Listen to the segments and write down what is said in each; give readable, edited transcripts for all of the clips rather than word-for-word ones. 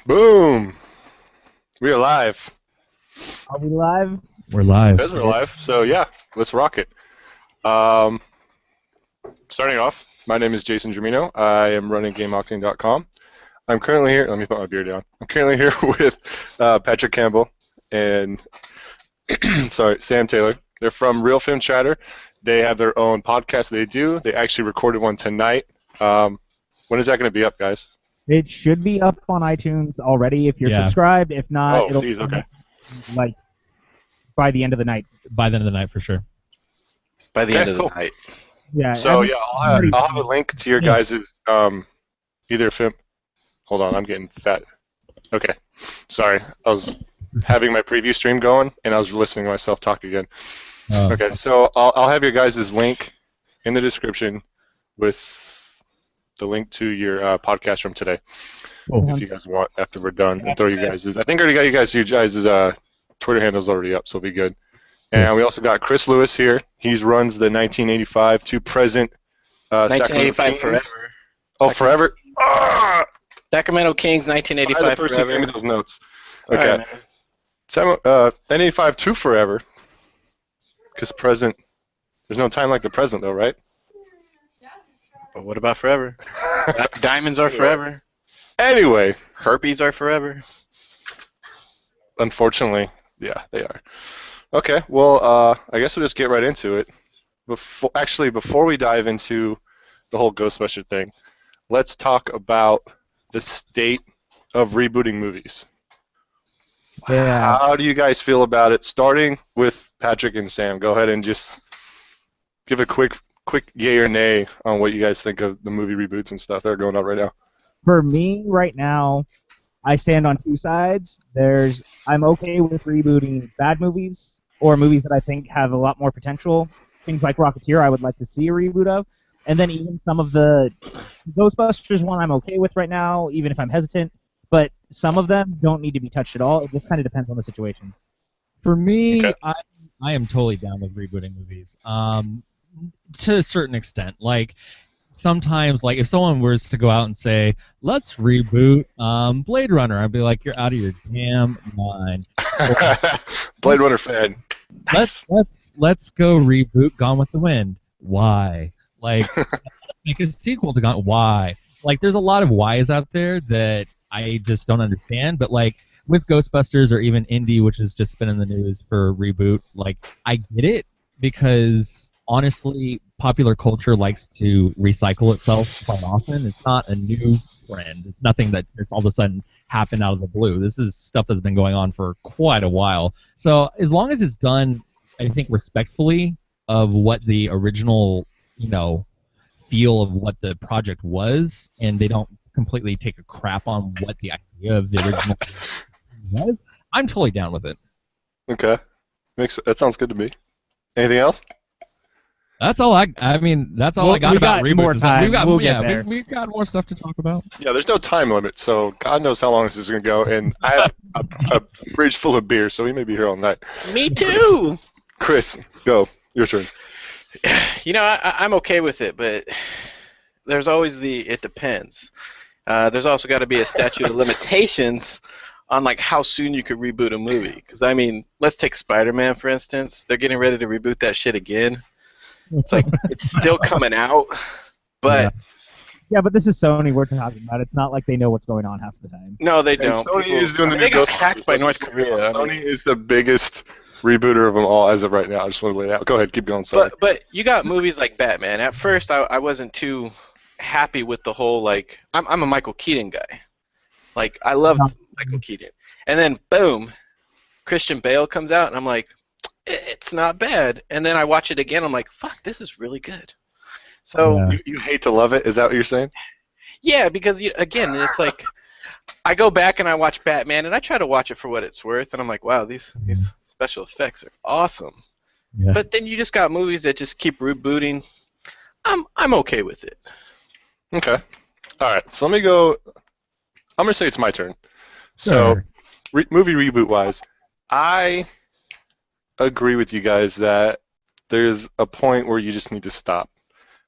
Boom! We are live. Are we live? We're It live. says we're live, so yeah, let's rock it. Um, Starting off, my name is Jason Germino. I am running GameOctane.com. I'm currently here. Let me put my beer down. I'm currently here with Patrick Campbell and Sam Taylor. They're from Real Film Chatter. They have their own podcast they do. They actually recorded one tonight. When is that going to be up, guys? It should be up on iTunes already if you're Yeah. subscribed. If not, it'll geez, okay. like by the end of the night. By the end of the night, for sure. By the Okay, end of the cool. night. Yeah. So yeah, I'll have a link to your guys' either film. Hold on, I'm getting fat. Okay, sorry, I was having my preview stream going and I was listening to myself talk again. Okay, so I'll have your guys' link in the description with the link to your podcast from today, if you guys want after we're done, and throw you guys'. I think I already got your guys' Twitter handles already up, so it'll be good. And we also got Chris Lewis here. He runs the 1985 to present. 1985 forever. Oh, forever. Sacramento Kings, 1985 Person forever. gave me those notes. Sorry, Okay. man. 1985 to forever. Because present. There's no time like the present, though, right? But what about forever? Diamonds are forever. Anyway, Herpes are forever. unfortunately, yeah, they are. Okay, well, I guess we'll just get right into it. Before we dive into the whole Ghostbuster thing, let's talk about the state of rebooting movies. Yeah. How do you guys feel about it? Starting with Patrick and Sam, go ahead and just give a quick yay or nay on what you guys think of the movie reboots and stuff that are going on right now. For me, right now, I stand on two sides. I'm okay with rebooting bad movies or movies that I think have a lot more potential. Things like Rocketeer, I would like to see a reboot of. And then even some of the Ghostbusters one I'm okay with right now, even if I'm hesitant. But some of them don't need to be touched at all. It just kind of depends on the situation. For me, Okay. I am totally down with rebooting movies. To a certain extent, like sometimes, like if someone was to go out and say, "Let's reboot Blade Runner," I'd be like, "You're out of your damn mind." Blade Runner fan. Let's go reboot Gone with the Wind. Why? Like make a sequel to Gone. Why? Like there's a lot of whys out there that I just don't understand. But like with Ghostbusters or even Indy, which has just been in the news for a reboot, like I get it because honestly, popular culture likes to recycle itself quite often. It's not a new trend. It's nothing that just all of a sudden happened out of the blue. This is stuff that's been going on for quite a while. So as long as it's done, I think respectfully of what the original, feel of what the project was, and they don't completely take a crap on what the idea of the original was, I'm totally down with it. Okay, that sounds good to me. Anything else? That's all I got about got more reboots. time. We'll get We've there. we've got more stuff to talk about. Yeah, there's no time limit, so God knows how long this is going to go, and I have a fridge full of beer, so we may be here all night. Me too. Chris, go. Your turn. I'm okay with it, but there's always it depends. There's also got to be a statute of limitations on like how soon you could reboot a movie. Because I mean, let's take Spider-Man for instance. They're getting ready to reboot that shit again. It's like it's still coming out, but Yeah, but this is Sony we're talking about. It's not like they know what's going on half the time. no, they And don't. Sony is doing the they new got Ghostbusters. hacked by North Korea. Sony is the biggest rebooter of them all as of right now. I just want to lay it out. Go ahead, keep going. Sorry. But you got movies like Batman. At first, I wasn't too happy with the whole like I'm a Michael Keaton guy. Like I loved Michael Keaton, and then boom, Christian Bale comes out, and I'm like, it's not bad. And then I watch it again, I'm like, fuck, this is really good. So You hate to love it? Is that what you're saying? yeah, because again, it's like I go back and I watch Batman, and I try to watch it for what it's worth, and I'm like, wow, these special effects are awesome. Yeah. But then you just got movies that just keep rebooting. I'm okay with it. Okay. All right. So let me go. I'm gonna say it's my turn. Sure. So, movie reboot wise, I agree with you guys that there's a point where you just need to stop.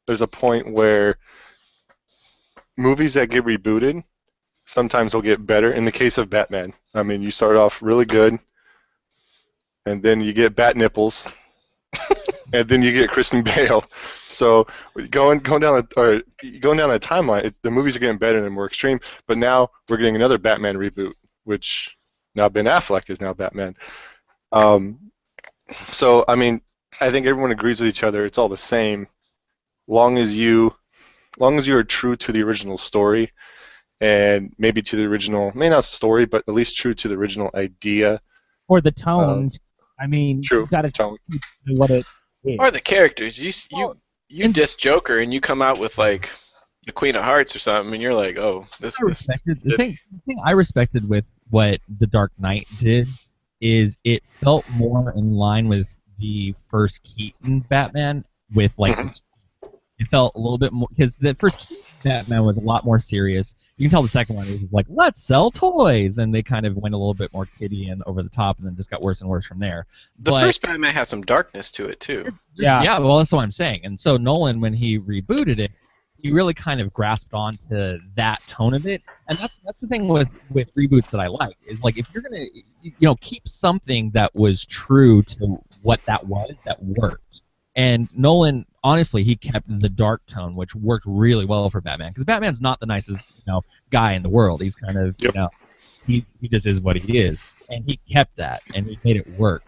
There's a point where movies that get rebooted sometimes they'll get better. In the case of Batman, I mean, you start off really good, and then you get bat nipples, and then you get Kristen Bale. So going down a timeline, the movies are getting better and more extreme. But now we're getting another Batman reboot, which now Ben Affleck is now Batman. So I mean, I think everyone agrees with each other. It's all the same, long as you are true to the original story, and maybe to the original, maybe not story, but at least true to the original idea. Or the tone. I mean, True. you got to Tone. what it is. Or the characters. You diss Joker and you come out with like the Queen of Hearts or something, and you're like, oh, this. The thing I respected with what The Dark Knight did is it felt more in line with the first Keaton Batman. With like, it felt a little bit more because the first Keaton Batman was a lot more serious. You can tell the second one is like, let's sell toys, and they kind of went a little bit more kiddie and over the top, and then just got worse and worse from there. The first Batman has some darkness to it too. Yeah. Well, that's what I'm saying. And so Nolan, when he rebooted it, he really kind of grasped onto that tone of it, and that's the thing with reboots that I like is like if you're gonna keep something that was true to what that was that worked. And Nolan, honestly, he kept the dark tone, which worked really well for Batman. Because Batman's not the nicest, guy in the world. He's kind of, he just is what he is, and he kept that, and he made it work.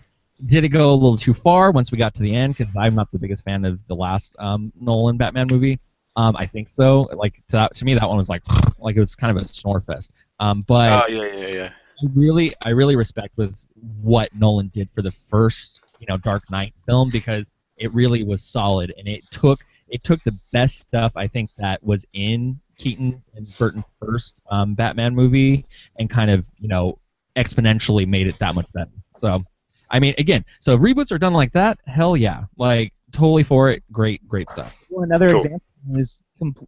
Did it go a little too far once we got to the end? Because I'm not the biggest fan of the last Nolan Batman movie. I think so. Like to me, that one was like it was kind of a snore fest. But yeah. I really respect with what Nolan did for the first, Dark Knight film because it really was solid, and it took the best stuff I think that was in Keaton and Burton's first Batman movie and kind of exponentially made it that much better. So, I mean, again, so if reboots are done like that, hell yeah, like totally for it. Great stuff. Well, another example is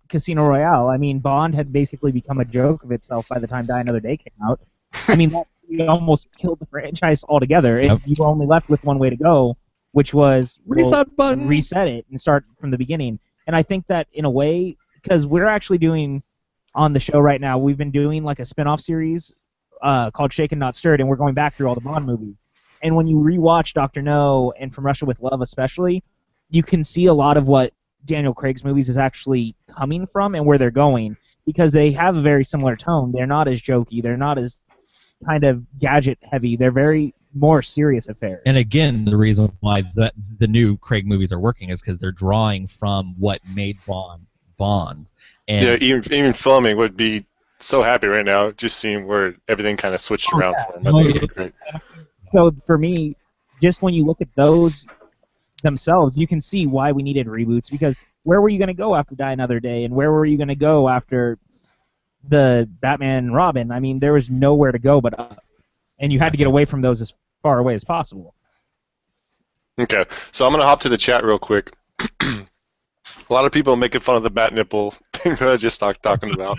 Casino Royale. I mean, Bond had basically become a joke of itself by the time Die Another Day came out. I mean, that almost killed the franchise altogether. Yep. You were only left with one way to go, which was reset button, reset it and start from the beginning. And I think that in a way, because we're actually doing on the show right now, we've been doing like a spin-off series called Shaken Not Stirred, and we're going back through all the Bond movies. And when you rewatch Dr. No and From Russia with Love especially, you can see a lot of what Daniel Craig's movies is actually coming from and where they're going, because they have a very similar tone. They're not as jokey. They're not as kind of gadget heavy. They're very more serious affairs. And again, the reason why the new Craig movies are working is because they're drawing from what made Bond. And yeah, even filming would be so happy right now, just seeing where everything kind of switched around for him. That's gonna be great. So for me, just when you look at those themselves, you can see why we needed reboots, because where were you going to go after Die Another Day, and where were you going to go after the Batman and Robin? I mean, there was nowhere to go but up, and you had to get away from those as far away as possible. Okay, so I'm going to hop to the chat real quick. A lot of people making fun of the bat nipple thing that I just started talking about.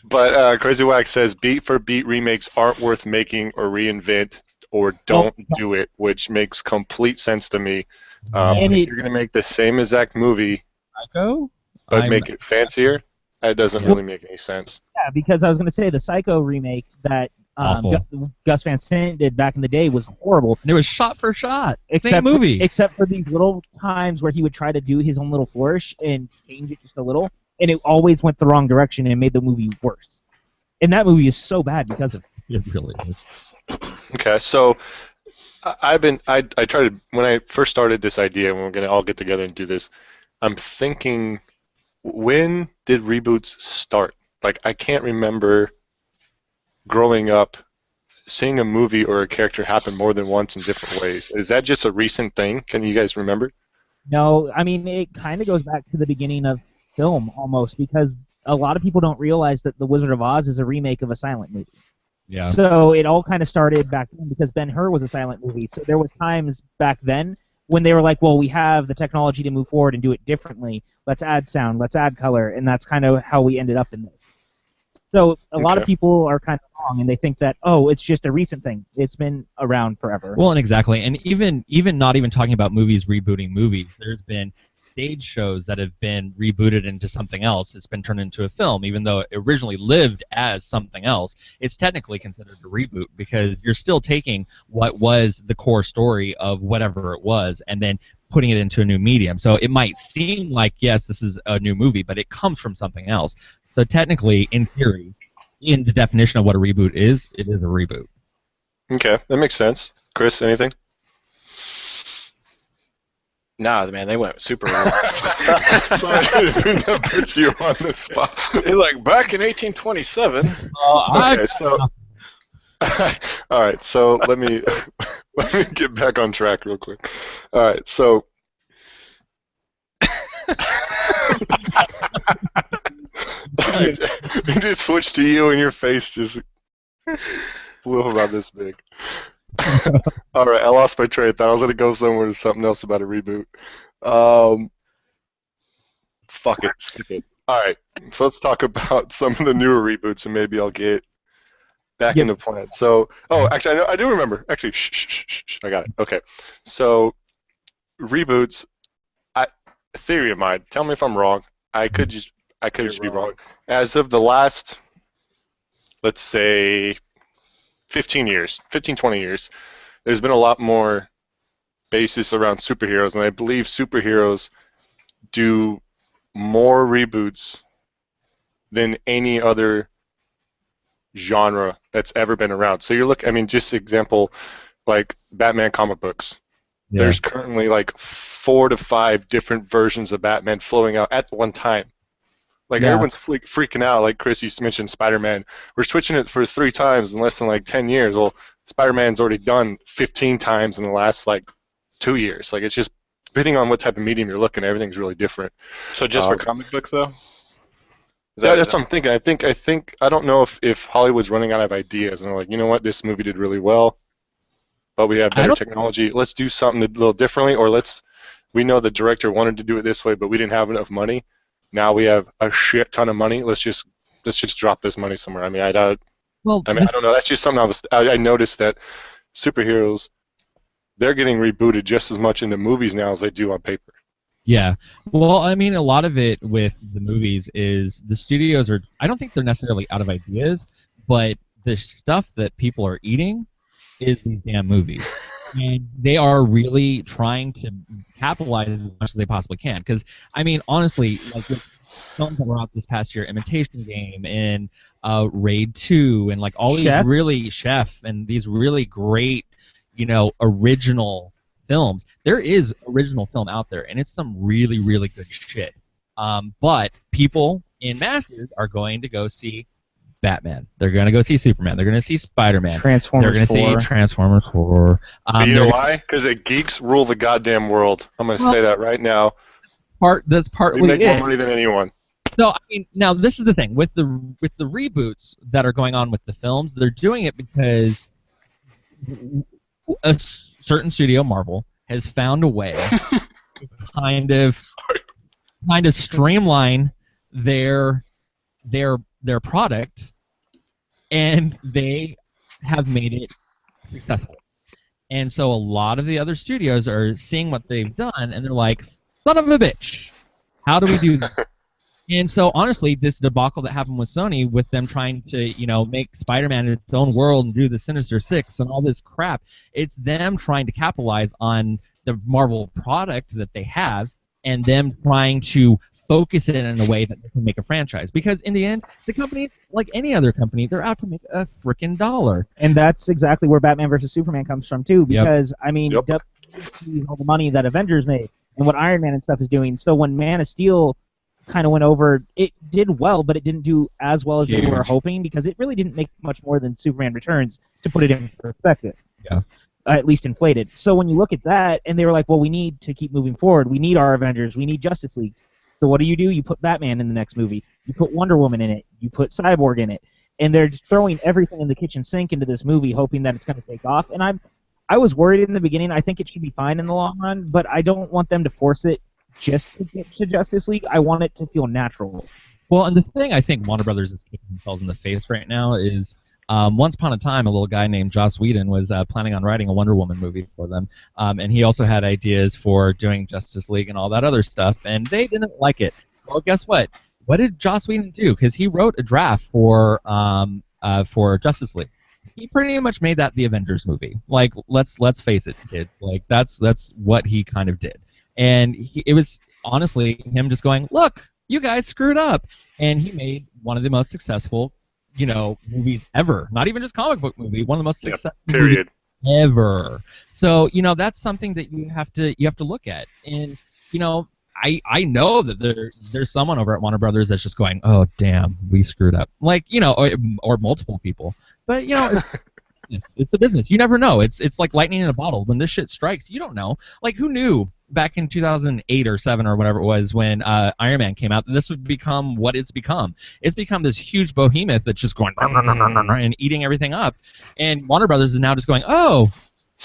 But Crazy Wax says, beat for beat remakes aren't worth making or reinvent, or don't do it, which makes complete sense to me. If you're going to make the same exact movie, but make it fancier, that doesn't really make any sense. Yeah, because I was going to say the Psycho remake that Gus Van Sant did back in the day was horrible. And it was shot for shot. Same movie. Except for these little times where he would try to do his own little flourish and change it just a little, and it always went the wrong direction and made the movie worse. And that movie is so bad because of it. It really is. Okay, so I tried to, when I first started this idea, when we're going to all get together and do this, I'm thinking, when did reboots start? Like, I can't remember growing up seeing a movie or a character happen more than once in different ways. Is that just a recent thing? Can you guys remember? No, I mean, it kind of goes back to the beginning of film almost, because a lot of people don't realize that The Wizard of Oz is a remake of a silent movie. Yeah. So it all kind of started back then because Ben-Hur was a silent movie. So there was times back then when they were like, well, we have the technology to move forward and do it differently. Let's add sound, let's add color, and that's kind of how we ended up in this. So a lot of people are kind of wrong, and they think that, oh, it's just a recent thing. It's been around forever. Well, and exactly. And even not even talking about movies rebooting movies, there's been stage shows that have been rebooted into something else. It's been turned into a film, even though it originally lived as something else. It's technically considered a reboot because you're still taking what was the core story of whatever it was and then putting it into a new medium. So it might seem like, yes, this is a new movie, but it comes from something else. So technically, in theory, in the definition of what a reboot is, it is a reboot. Okay, that makes sense. Chris, anything? Nah, man, they went super wrong. Sorry, I didn't put you on the spot. They're like, back in 1827. Okay, so all right, so let me get back on track real quick. All right, so I just switched to you, and your face just blew up about this big. All right, I lost my train of thought. I was gonna go somewhere to something else about a reboot. Fuck it, skip it. All right, so let's talk about some of the newer reboots, and maybe I'll get back into plan. So, actually, I do remember. Actually, shh, I got it. Okay, so reboots. Theory of mine. Tell me if I'm wrong. I could just be wrong. As of the last, let's say, 15 years, 20 years, there's been a lot more basis around superheroes, and I believe superheroes do more reboots than any other genre that's ever been around. So you're looking, I mean, just example, like Batman comic books. Yeah. There's currently like 4 to 5 different versions of Batman flowing out at one time. Like, everyone's freaking out. Like Chris, you mentioned Spider-Man. We're switching it for 3 times in less than like 10 years. Well, Spider-Man's already done 15 times in the last like 2 years. Like, it's just depending on what type of medium you're looking at, everything's really different. So just for comic books, though? That's what I'm thinking. I think I don't know if Hollywood's running out of ideas and they're like, you know what, this movie did really well, but we have better technology. Let's do something a little differently, or we know the director wanted to do it this way, but we didn't have enough money. Now we have a shit ton of money. Let's just drop this money somewhere. I mean, I don't know. That's just something I noticed that superheroes, they're getting rebooted just as much in the movies now as they do on paper. Yeah. Well, I mean, a lot of it with the movies is the studios are, I don't think they're necessarily out of ideas, but the stuff that people are eating is these damn movies. And they are really trying to capitalize as much as they possibly can. Because, I mean, honestly, like the films that were out this past year, Imitation Game and Raid 2 and like all these really and these really great, original films. There is original film out there, and it's some really, really good shit. But people in masses are going to go see Batman. They're going to go see Superman. They're going to see Spider-Man. They're going to see Transformers 4. You know why? Because the geeks rule the goddamn world. I'm going to say that right now. That's partly it. They make more money than anyone. So, I mean, now this is the thing. With the reboots that are going on with the films, they're doing it because a certain studio, Marvel, has found a way to kind of streamline their product, and they have made it successful. And so a lot of the other studios are seeing what they've done, and they're like, son of a bitch, how do we do that? And so, honestly, this debacle that happened with Sony, with them trying to, make Spider-Man in its own world and do the Sinister Six and all this crap, it's them trying to capitalize on the Marvel product that they have, and them trying to focus it in a way that they can make a franchise. Because in the end, the company, like any other company, they're out to make a frickin' dollar. And that's exactly where Batman vs. Superman comes from, too. Because, I mean, all the money that Avengers made and what Iron Man and stuff is doing. So when Man of Steel kind of went over, it did well, but it didn't do as well as they were hoping, because it really didn't make much more than Superman Returns, to put it in perspective. Yeah. At least inflated. So when you look at that, and they were like, well, we need to keep moving forward. We need our Avengers. We need Justice League. So what do? You put Batman in the next movie. You put Wonder Woman in it. You put Cyborg in it. And they're just throwing everything in the kitchen sink into this movie, hoping that it's going to take off. And I was worried in the beginning. I think it should be fine in the long run, but I don't want them to force it just to get to Justice League. I want it to feel natural. Well, and the thing I think Warner Brothers is kicking themselves in the face right now is once upon a time, a little guy named Joss Whedon was planning on writing a Wonder Woman movie for them, and he also had ideas for doing Justice League and all that other stuff, and they didn't like it. Well, guess what? What did Joss Whedon do? Because he wrote a draft for Justice League. He pretty much made that the Avengers movie. Like, let's face it, kid. Like, that's what he kind of did, and it was honestly him just going, look, you guys screwed up, and he made one of the most successful, movies ever. Not even just comic book movie, one of the most successful movies ever. So, that's something that you have to look at. And, I know that there's someone over at Warner Brothers that's just going, oh damn, we screwed up. Like, or multiple people. But it's the business. You never know. It's like lightning in a bottle. When this shit strikes, you don't know. Like, who knew back in 2008 or 7 or whatever it was when Iron Man came out that this would become what it's become. It's become this huge behemoth that's just going and eating everything up. And Warner Brothers is now just going, oh,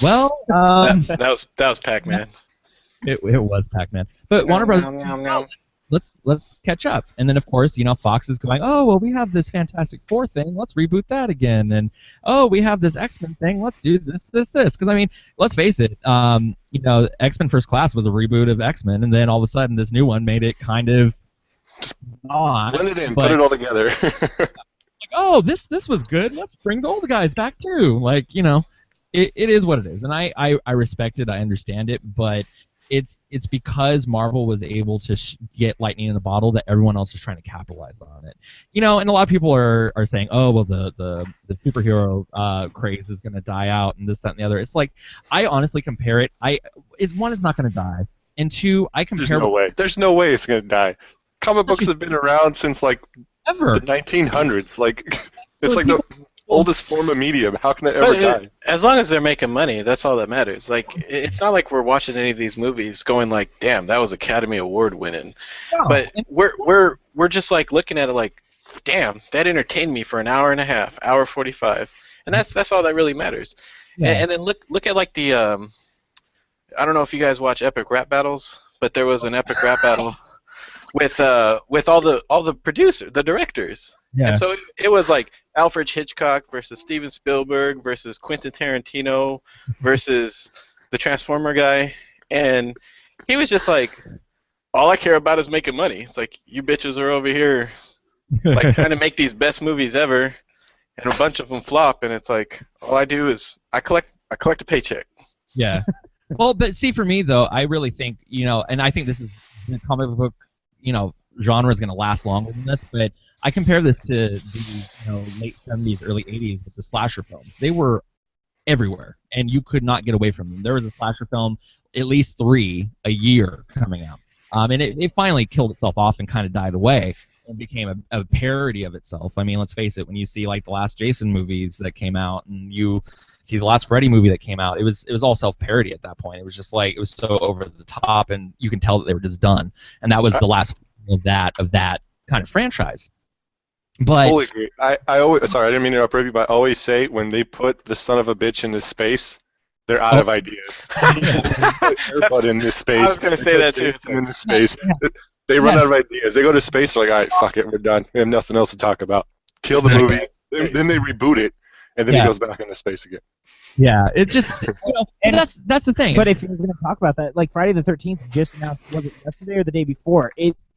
well, that was Pac-Man. It was Pac-Man. But Warner Brothers, let's catch up. And then, of course, Fox is going, oh, well, we have this Fantastic Four thing. Let's reboot that again. And, oh, we have this X-Men thing. Let's do this. Because, I mean, let's face it, X-Men First Class was a reboot of X-Men, and then all of a sudden this new one made it kind of not. Blend it in, put it all together. Like, oh, this was good. Let's bring the old guys back, too. Like, it is what it is. And I respect it. I understand it. But it's because Marvel was able to get lightning in the bottle that everyone else is trying to capitalize on it. And a lot of people are saying, oh, well, the superhero craze is going to die out and this, that, and the other. It's like, I honestly compare it. One, it's not going to die. And two, I compare... There's no way it's going to die. Comic books have been around since, like, ever. The 1900s. Like, it's like the oldest form of media. How can that ever die? As long as they're making money, that's all that matters. Like, it's not like we're watching any of these movies going like, "Damn, that was Academy Award winning." No. But we're just like looking at it like, "Damn, that entertained me for an hour and a half, hour 45," and that's all that really matters. Yeah. And then look at like the I don't know if you guys watch epic rap battles, but there was an epic rap battle with all the producers, the directors. Yeah. And so it was like Alfred Hitchcock versus Steven Spielberg versus Quentin Tarantino versus the Transformer guy, and he was just like, all I care about is making money. It's like, you bitches are over here like trying to make these best movies ever, and a bunch of them flop, and it's like, all I do is I collect a paycheck. Yeah. Well, but see, for me though, I really think, and I think this is the comic book, genre is going to last longer than this, but I compare this to the late 70s, early 80s with the slasher films. They were everywhere, and you could not get away from them. There was a slasher film, at least 3 a year coming out, and it finally killed itself off and kind of died away and became a parody of itself. I mean, let's face it, when you see like the last Jason movies that came out, and you see the last Freddy movie that came out, it was all self-parody at that point. It was just like, it was so over the top, and you can tell that they were just done. And that was the last of that kind of franchise. But totally agree. I always, sorry, I didn't mean to interrupt you, but I always say when they put the son of a bitch into space, they're out of ideas. But in this space, I was going to say that too. In this space, they run out of ideas. They go to space, they're like, all right, fuck it, we're done. We have nothing else to talk about. Kill the movie. Then they reboot it, and then he goes back into space again. Yeah, it's just, and that's the thing. But if you're going to talk about that, like Friday the 13th just announced, was it yesterday or the day before?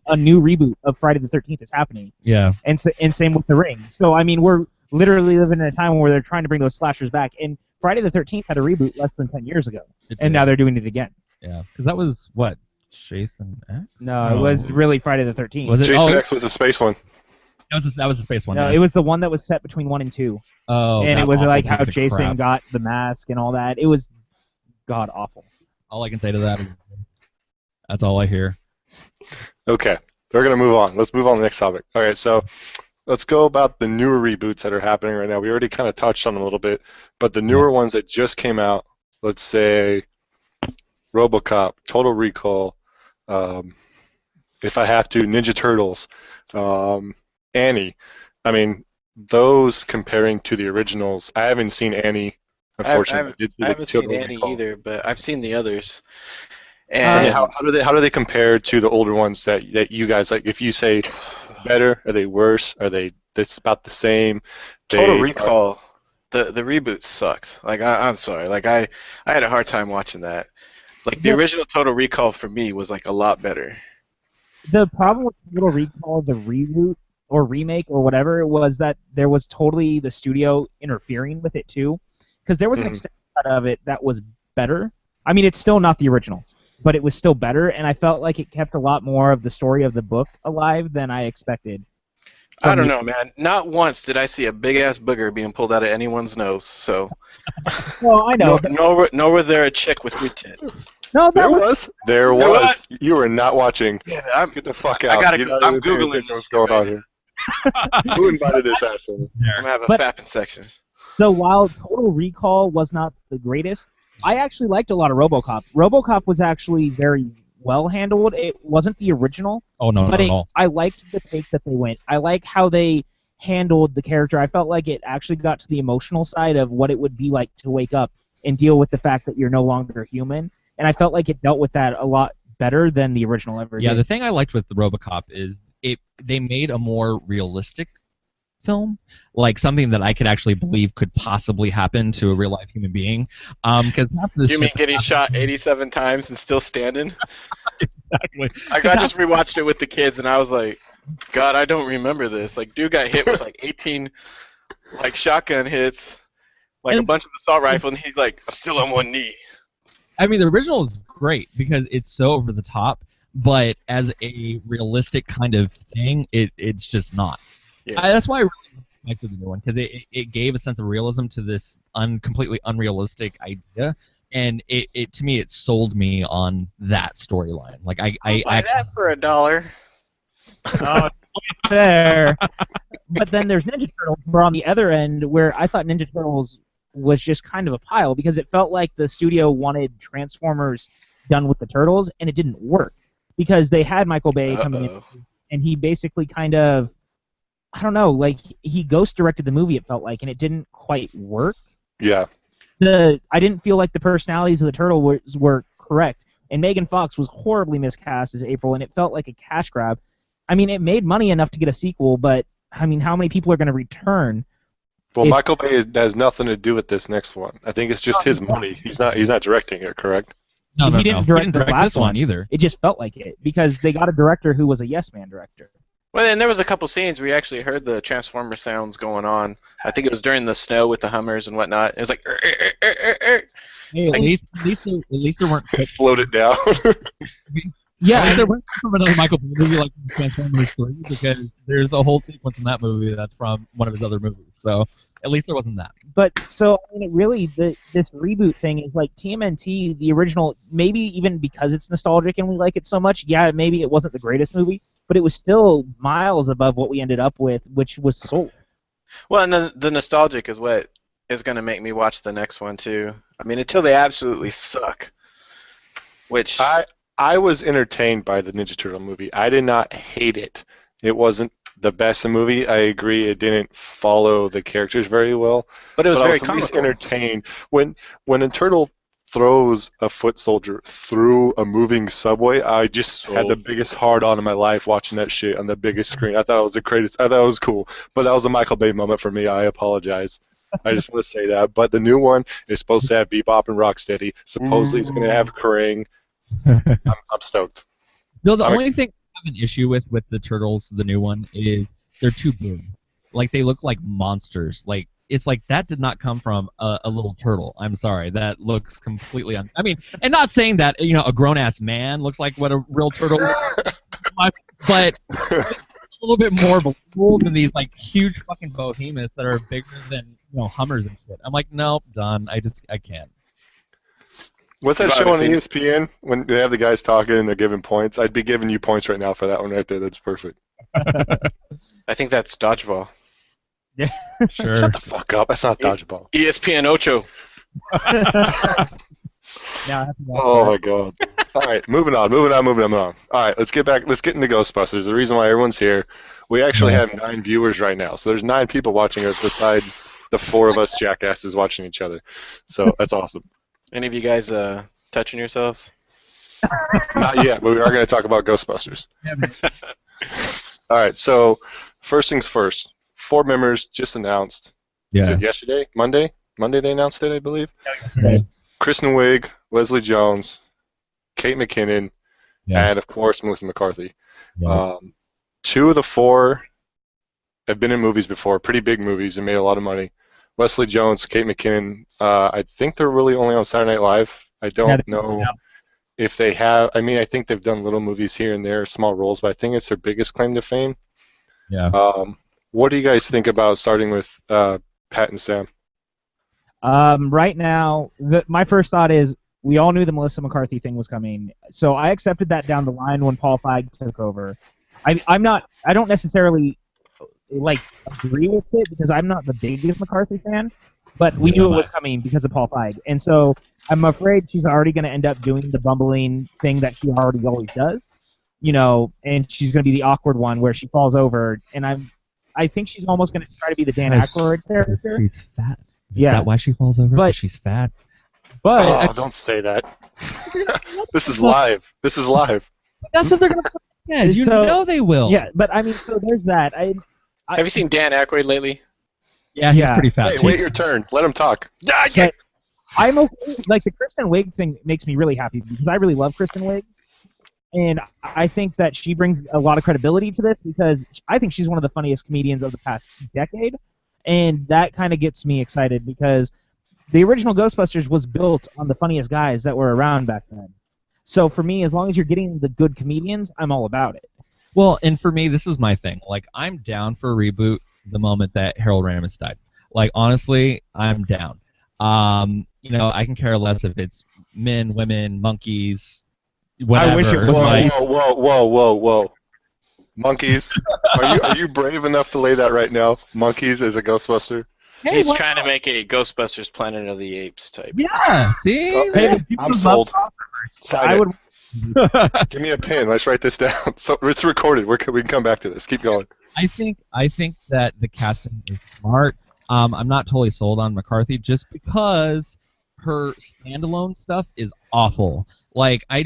A new reboot of Friday the 13th is happening. Yeah. And same with The Ring. So, I mean, we're literally living in a time where they're trying to bring those slashers back. And Friday the 13th had a reboot less than 10 years ago. And now they're doing it again. Yeah. Because that was, what, Jason X? No, it was really Friday the 13th. Was it? Jason X was a space one. That was the space one. No, it was the one that was set between 1 and 2. Oh, and it was like how Jason got the mask and all that. It was god awful. All I can say to that is that's all I hear. Okay, we're going to move on. Let's move on to the next topic. All right, so let's go about the newer reboots that are happening right now. We already kind of touched on them a little bit, but the newer ones that just came out, let's say RoboCop, Total Recall, if I have to, Ninja Turtles, Annie. I mean, those comparing to the originals, I haven't seen Annie, unfortunately. I haven't seen Annie either, but I've seen the others. And how do they compare to the older ones that you guys like? If you say better, are they worse? Are they It's about the same. Total Recall, the reboot sucked. Like I'm sorry, like I had a hard time watching that. Like the original Total Recall for me was like a lot better. The problem with Total Recall, the reboot or remake or whatever, was that there was totally the studio interfering with it too, because there was an extended cut of it that was better. I mean, it's still not the original, but it was still better, and I felt like it kept a lot more of the story of the book alive than I expected. I don't know, man. Not once did I see a big ass booger being pulled out of anyone's nose. So. Well, I know. Nor was there a chick with 3 tits. No, There was. You were not watching. Yeah, Get the fuck out. I'm googling what's going on here. Who invited this asshole? I'm gonna have a fapping section. So while Total Recall was not the greatest, I actually liked a lot of RoboCop. RoboCop was actually very well handled. It wasn't the original. Oh no, but no. I liked the take that they went. I like how they handled the character. I felt like it actually got to the emotional side of what it would be like to wake up and deal with the fact that you're no longer human. And I felt like it dealt with that a lot better than the original ever did. Yeah, the thing I liked with the RoboCop is they made a more realistic film, like something that I could actually believe could possibly happen to a real life human being. Because you mean getting shot 87 times and still standing? Exactly. I just rewatched it with the kids and I was like, God, I don't remember this. Like, dude got hit with like 18 like shotgun hits, like a bunch of assault rifle, and he's like, I'm still on one knee. I mean, the original is great because it's so over the top, but as a realistic kind of thing, it's just not. Yeah. That's why I really liked the new one, because it gave a sense of realism to this completely unrealistic idea, and it to me, it sold me on that storyline. Like I buy actually that for $1. Oh, fair. But then there's Ninja Turtles, where on the other end, where I thought Ninja Turtles was just kind of a pile, because it felt like the studio wanted Transformers done with the Turtles, and it didn't work. Because they had Michael Bay coming in, and he basically kind of, I don't know, like, he ghost-directed the movie, it felt like, and it didn't quite work. Yeah. I didn't feel like the personalities of the Turtles were correct. And Megan Fox was horribly miscast as April, and it felt like a cash grab. I mean, it made money enough to get a sequel, but, I mean, how many people are going to return? Well, Michael Bay has nothing to do with this next one. I think it's just his money. He's not directing it, correct? No, he didn't direct the last this one either. It just felt like it, because they got a director who was a yes man director. Well, and there was a couple scenes where you actually heard the Transformer sounds going on. I think it was during the snow with the Hummers and whatnot. It was like, Hey, at least there weren't. Slowed it down. Yeah, at least there weren't from another Michael Bay movie like Transformers 3, because there's a whole sequence in that movie that's from one of his other movies. So at least there wasn't that. But so I mean, this reboot thing is like TMNT, the original. Maybe even because it's nostalgic and we like it so much. Yeah, maybe it wasn't the greatest movie, but it was still miles above what we ended up with, which was Soul. Well, and the nostalgic is what is going to make me watch the next one too. I mean, until they absolutely suck. Which I was entertained by the Ninja Turtle movie. I did not hate it. It wasn't the best movie. I agree. It didn't follow the characters very well. But it was very very I was at least comical. entertained when a turtle throws a foot soldier through a moving subway. I just had the biggest hard on in my life watching that shit on the biggest screen. I thought it was the greatest. I thought it was cool. But that was a Michael Bay moment for me. I apologize. I just want to say that. But the new one is supposed to have Bebop and Rocksteady. Supposedly it's going to have Krang. I'm stoked. Bill, the only thing I have an issue with the Turtles, the new one, is they're too big. Like, they look like monsters. Like, it's like that did not come from a little turtle. I'm sorry. That looks completely I mean, and not saying that, you know, a grown-ass man looks like what a real turtle looks like, but a little bit more believable than these, like, huge fucking behemoths that are bigger than, you know, Hummers and shit. I'm like, nope, done. I can't. What's that show on ESPN when they have the guys talking and they're giving points? I'd be giving you points right now for that one right there. That's perfect. I think that's Dodgeball. Yeah. Sure. Shut the fuck up. That's not Dodgeball. ESPN Ocho. Oh my god. All right, moving on. All right, let's get back. Let's get into Ghostbusters. The reason why everyone's here, we actually have 9 viewers right now. So there's 9 people watching us besides the 4 of us jackasses watching each other. So that's awesome. Any of you guys touching yourselves? Not yet, but we are going to talk about Ghostbusters. All right, so first things first. 4 members just announced. Was Yeah. it yesterday? Monday? Monday they announced it, I believe. Right. Kristen Wiig, Leslie Jones, Kate McKinnon, Yeah. and of course Melissa McCarthy. Yeah. 2 of the 4 have been in movies before, pretty big movies, and made a lot of money. Leslie Jones, Kate McKinnon. I think they're really only on Saturday Night Live. I don't know if they have. I mean, I think they've done little movies here and there, small roles, but I think it's their biggest claim to fame. Yeah. What do you guys think about starting with Pat and Sam? Right now, my first thought is we all knew the Melissa McCarthy thing was coming, so I accepted that down the line when Paul Feig took over. I don't necessarily agree with it because I'm not the biggest McCarthy fan, but we knew it was coming because of Paul Feig, and so I'm afraid she's already going to end up doing the bumbling thing that she already always does, and she's going to be the awkward one where she falls over, and I think she's almost going to try to be the Dan Aykroyd character. She's fat. Is that why she falls over? But she's fat. But don't say that. This is live. This is live. That's what they're gonna put. Yeah, you know they will. Yeah, but I mean, so there's that. Have you seen Dan Aykroyd lately? Yeah, he's pretty fat. Hey, wait your turn. Let him talk. But I'm okay. Like the Kristen Wiig thing makes me really happy because I really love Kristen Wiig, and I think that she brings a lot of credibility to this because I think she's one of the funniest comedians of the past decade. And that kind of gets me excited because the original Ghostbusters was built on the funniest guys that were around back then. So for me, as long as you're getting the good comedians, I'm all about it. Well, and for me, this is my thing. Like, I'm down for a reboot the moment that Harold Ramis died. Like, honestly, I'm down. I can care less if it's men, women, monkeys, whatever. I wish it was Whoa. Monkeys. Are you brave enough to lay that right now? Monkeys as a Ghostbuster? Hey, He's trying to make a Ghostbusters Planet of the Apes type. Yeah, see? Okay. I'm sold. I would. Give me a pen. Let's write this down. So it's recorded. We can come back to this. Keep going. I think that the casting is smart. I'm not totally sold on McCarthy just because her standalone stuff is awful. Like, I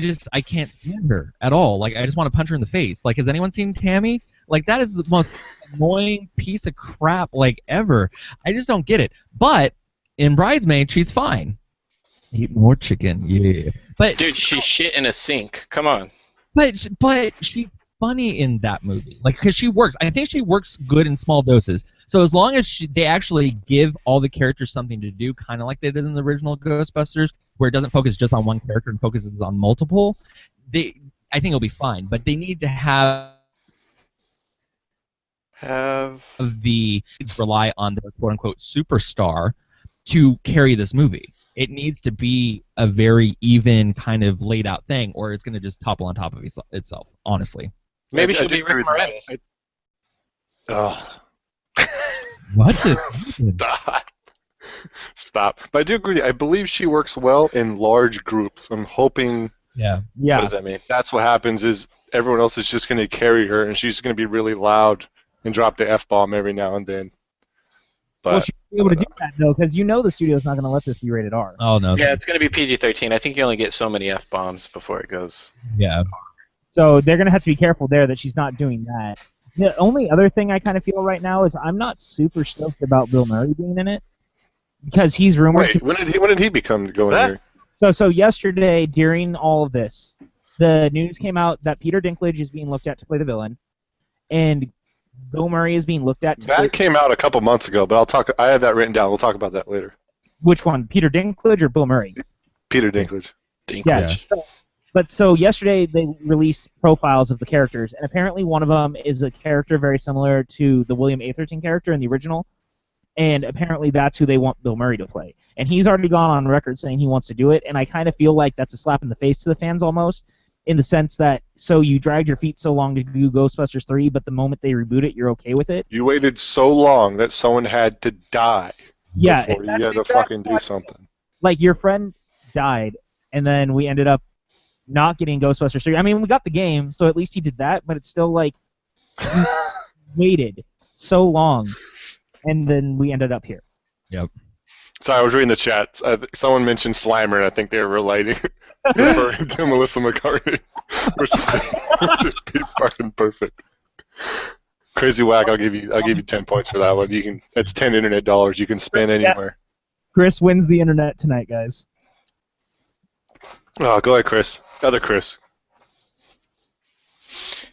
can't stand her at all. Like, I just want to punch her in the face. Like, has anyone seen Tammy? Like, that is the most annoying piece of crap, like, ever. I just don't get it. But in Bridesmaid, she's fine. Eat more chicken, yeah. But dude, she's shit in a sink. Come on. But she's funny in that movie, like, because she works. I think she works good in small doses. So as long as they actually give all the characters something to do, kind of like they did in the original Ghostbusters, where it doesn't focus just on one character and focuses on multiple, I think it'll be fine. But they need to have rely on their quote unquote superstar to carry this movie. It needs to be a very even kind of laid out thing, or it's going to just topple on top of itself. Honestly. Maybe she'll be Rick Moranis. What? Stop. But I do agree. I believe she works well in large groups. I'm hoping. Yeah. What does that mean? That's what happens is everyone else is just going to carry her, and she's going to be really loud and drop the F-bomb every now and then. But, well, she'll be able to do that, though, because the studio's not going to let this be rated R. Oh, no. Yeah, it's going to be PG-13. I think you only get so many F-bombs before it goes. Yeah. So they're going to have to be careful there that she's not doing that. The only other thing I kind of feel right now is I'm not super stoked about Bill Murray being in it because he's rumored when did he become going here? So yesterday during all of this, the news came out that Peter Dinklage is being looked at to play the villain, and Bill Murray is being looked at to That came out a couple months ago, but I have that written down. We'll talk about that later. Which one, Peter Dinklage or Bill Murray? Peter Dinklage. Yeah. But so yesterday they released profiles of the characters, and apparently one of them is a character very similar to the William Atherton character in the original, and apparently that's who they want Bill Murray to play. And he's already gone on record saying he wants to do it, and I kind of feel like that's a slap in the face to the fans almost, in the sense that, so you dragged your feet so long to do Ghostbusters 3, but the moment they reboot it, you're okay with it? You waited so long that someone had to die before you had to fucking do something. Like, your friend died, and then we ended up not getting Ghostbusters 3. I mean, we got the game, so at least he did that, but it's still like, you waited so long, and then we ended up here. Yep. Sorry, I was reading the chat. Someone mentioned Slimer, and I think they were referring to Melissa McCarthy, which is fucking perfect. Crazy Whack, I'll give you 10 points for that one. That's 10 internet dollars you can spend anywhere. Chris wins the internet tonight, guys. Oh, go ahead, Chris. Other Chris.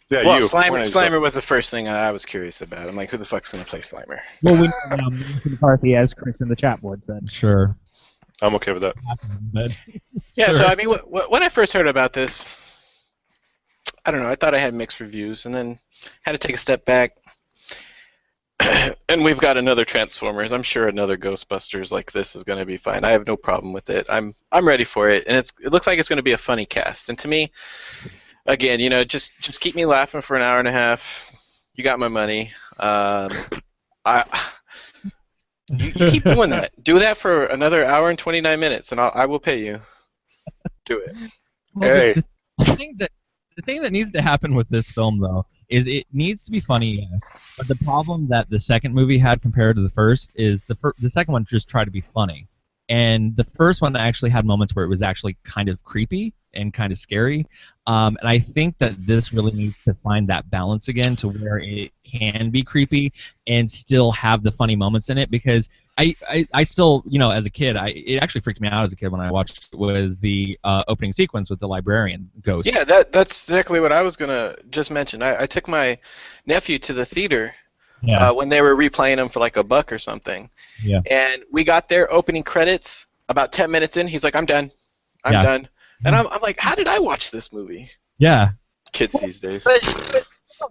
Yeah, Well, you. Slimer was the first thing I was curious about. I'm like, who the fuck's gonna play Slimer? Well, we know Nancy McCarthy, as Chris in the chat board said. Sure. I'm okay with that. But, Yeah, sure. so I mean, when I first heard about this, I don't know. I thought I had mixed reviews, and then had to take a step back. And we've got another Transformers. I'm sure another Ghostbusters like this is going to be fine. I have no problem with it. I'm ready for it, and it looks like it's going to be a funny cast. And to me, again, just keep me laughing for an hour and a half. You got my money. You keep doing that. Do that for another hour and 29 minutes, and I will pay you. Do it. Well, Hey. the thing that needs to happen with this film, though, is it needs to be funny, yes. But the problem that the second movie had compared to the first is the second one just tried to be funny. And the first one actually had moments where it was actually kind of creepy and kind of scary. And I think that this really needs to find that balance again to where it can be creepy and still have the funny moments in it. Because I still, as a kid, it actually freaked me out as a kid when I watched it, was the opening sequence with the librarian ghost. Yeah, that's exactly what I was going to just mention. I took my nephew to the theater when they were replaying them for like $1 or something. Yeah. And we got their opening credits about 10 minutes in. He's like, I'm done. I'm done. And I'm like, how did I watch this movie? Yeah. Kids these days. But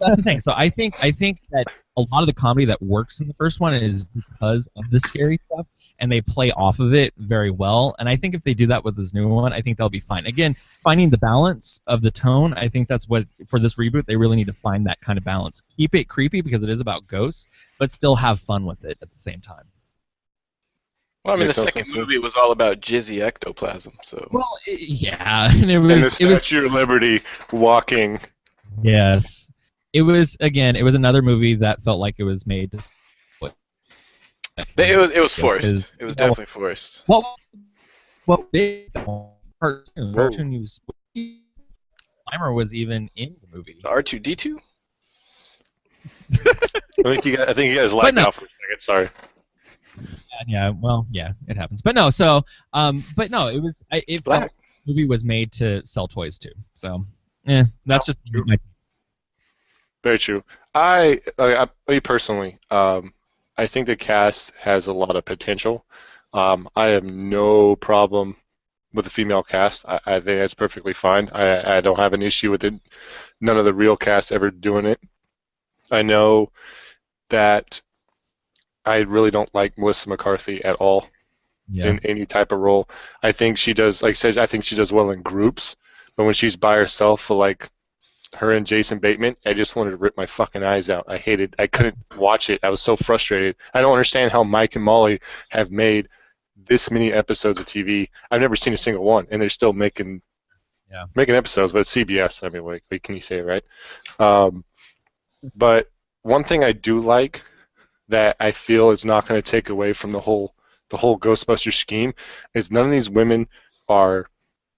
that's the thing. So I think that a lot of the comedy that works in the first one is because of the scary stuff, and they play off of it very well. And I think if they do that with this new one, I think they'll be fine. Again, finding the balance of the tone, I think that's what, for this reboot, they really need to find that kind of balance. Keep it creepy because it is about ghosts, but still have fun with it at the same time. Well, I mean, the Makes no second sense. movie was all about jizzy ectoplasm, so. Well, yeah, and And the Statue of Liberty walking. Yes. It was another movie that felt like it was made to. It was forced. It was definitely forced. Well, they cartoon was Slimer was even in the movie. The R2-D2? I think you guys lagged out for a second. Sorry. Yeah, it happens. But no, so but no, it was it felt like the movie was made to sell toys too. So, that's just my. Very true. Me personally, I think the cast has a lot of potential. I have no problem with the female cast. I think that's perfectly fine. I don't have an issue with it. None of the real cast ever doing it. I know that I really don't like Melissa McCarthy at all in any type of role. I think she does, like I said, I think she does well in groups, but when she's by herself, like her and Jason Bateman, I just wanted to rip my fucking eyes out. I couldn't watch it. I was so frustrated. I don't understand how Mike and Molly have made this many episodes of TV. I've never seen a single one, and they're still making episodes, but it's CBS. I mean, what can you say, right? But one thing I do like that I feel is not going to take away from the whole Ghostbusters scheme is none of these women are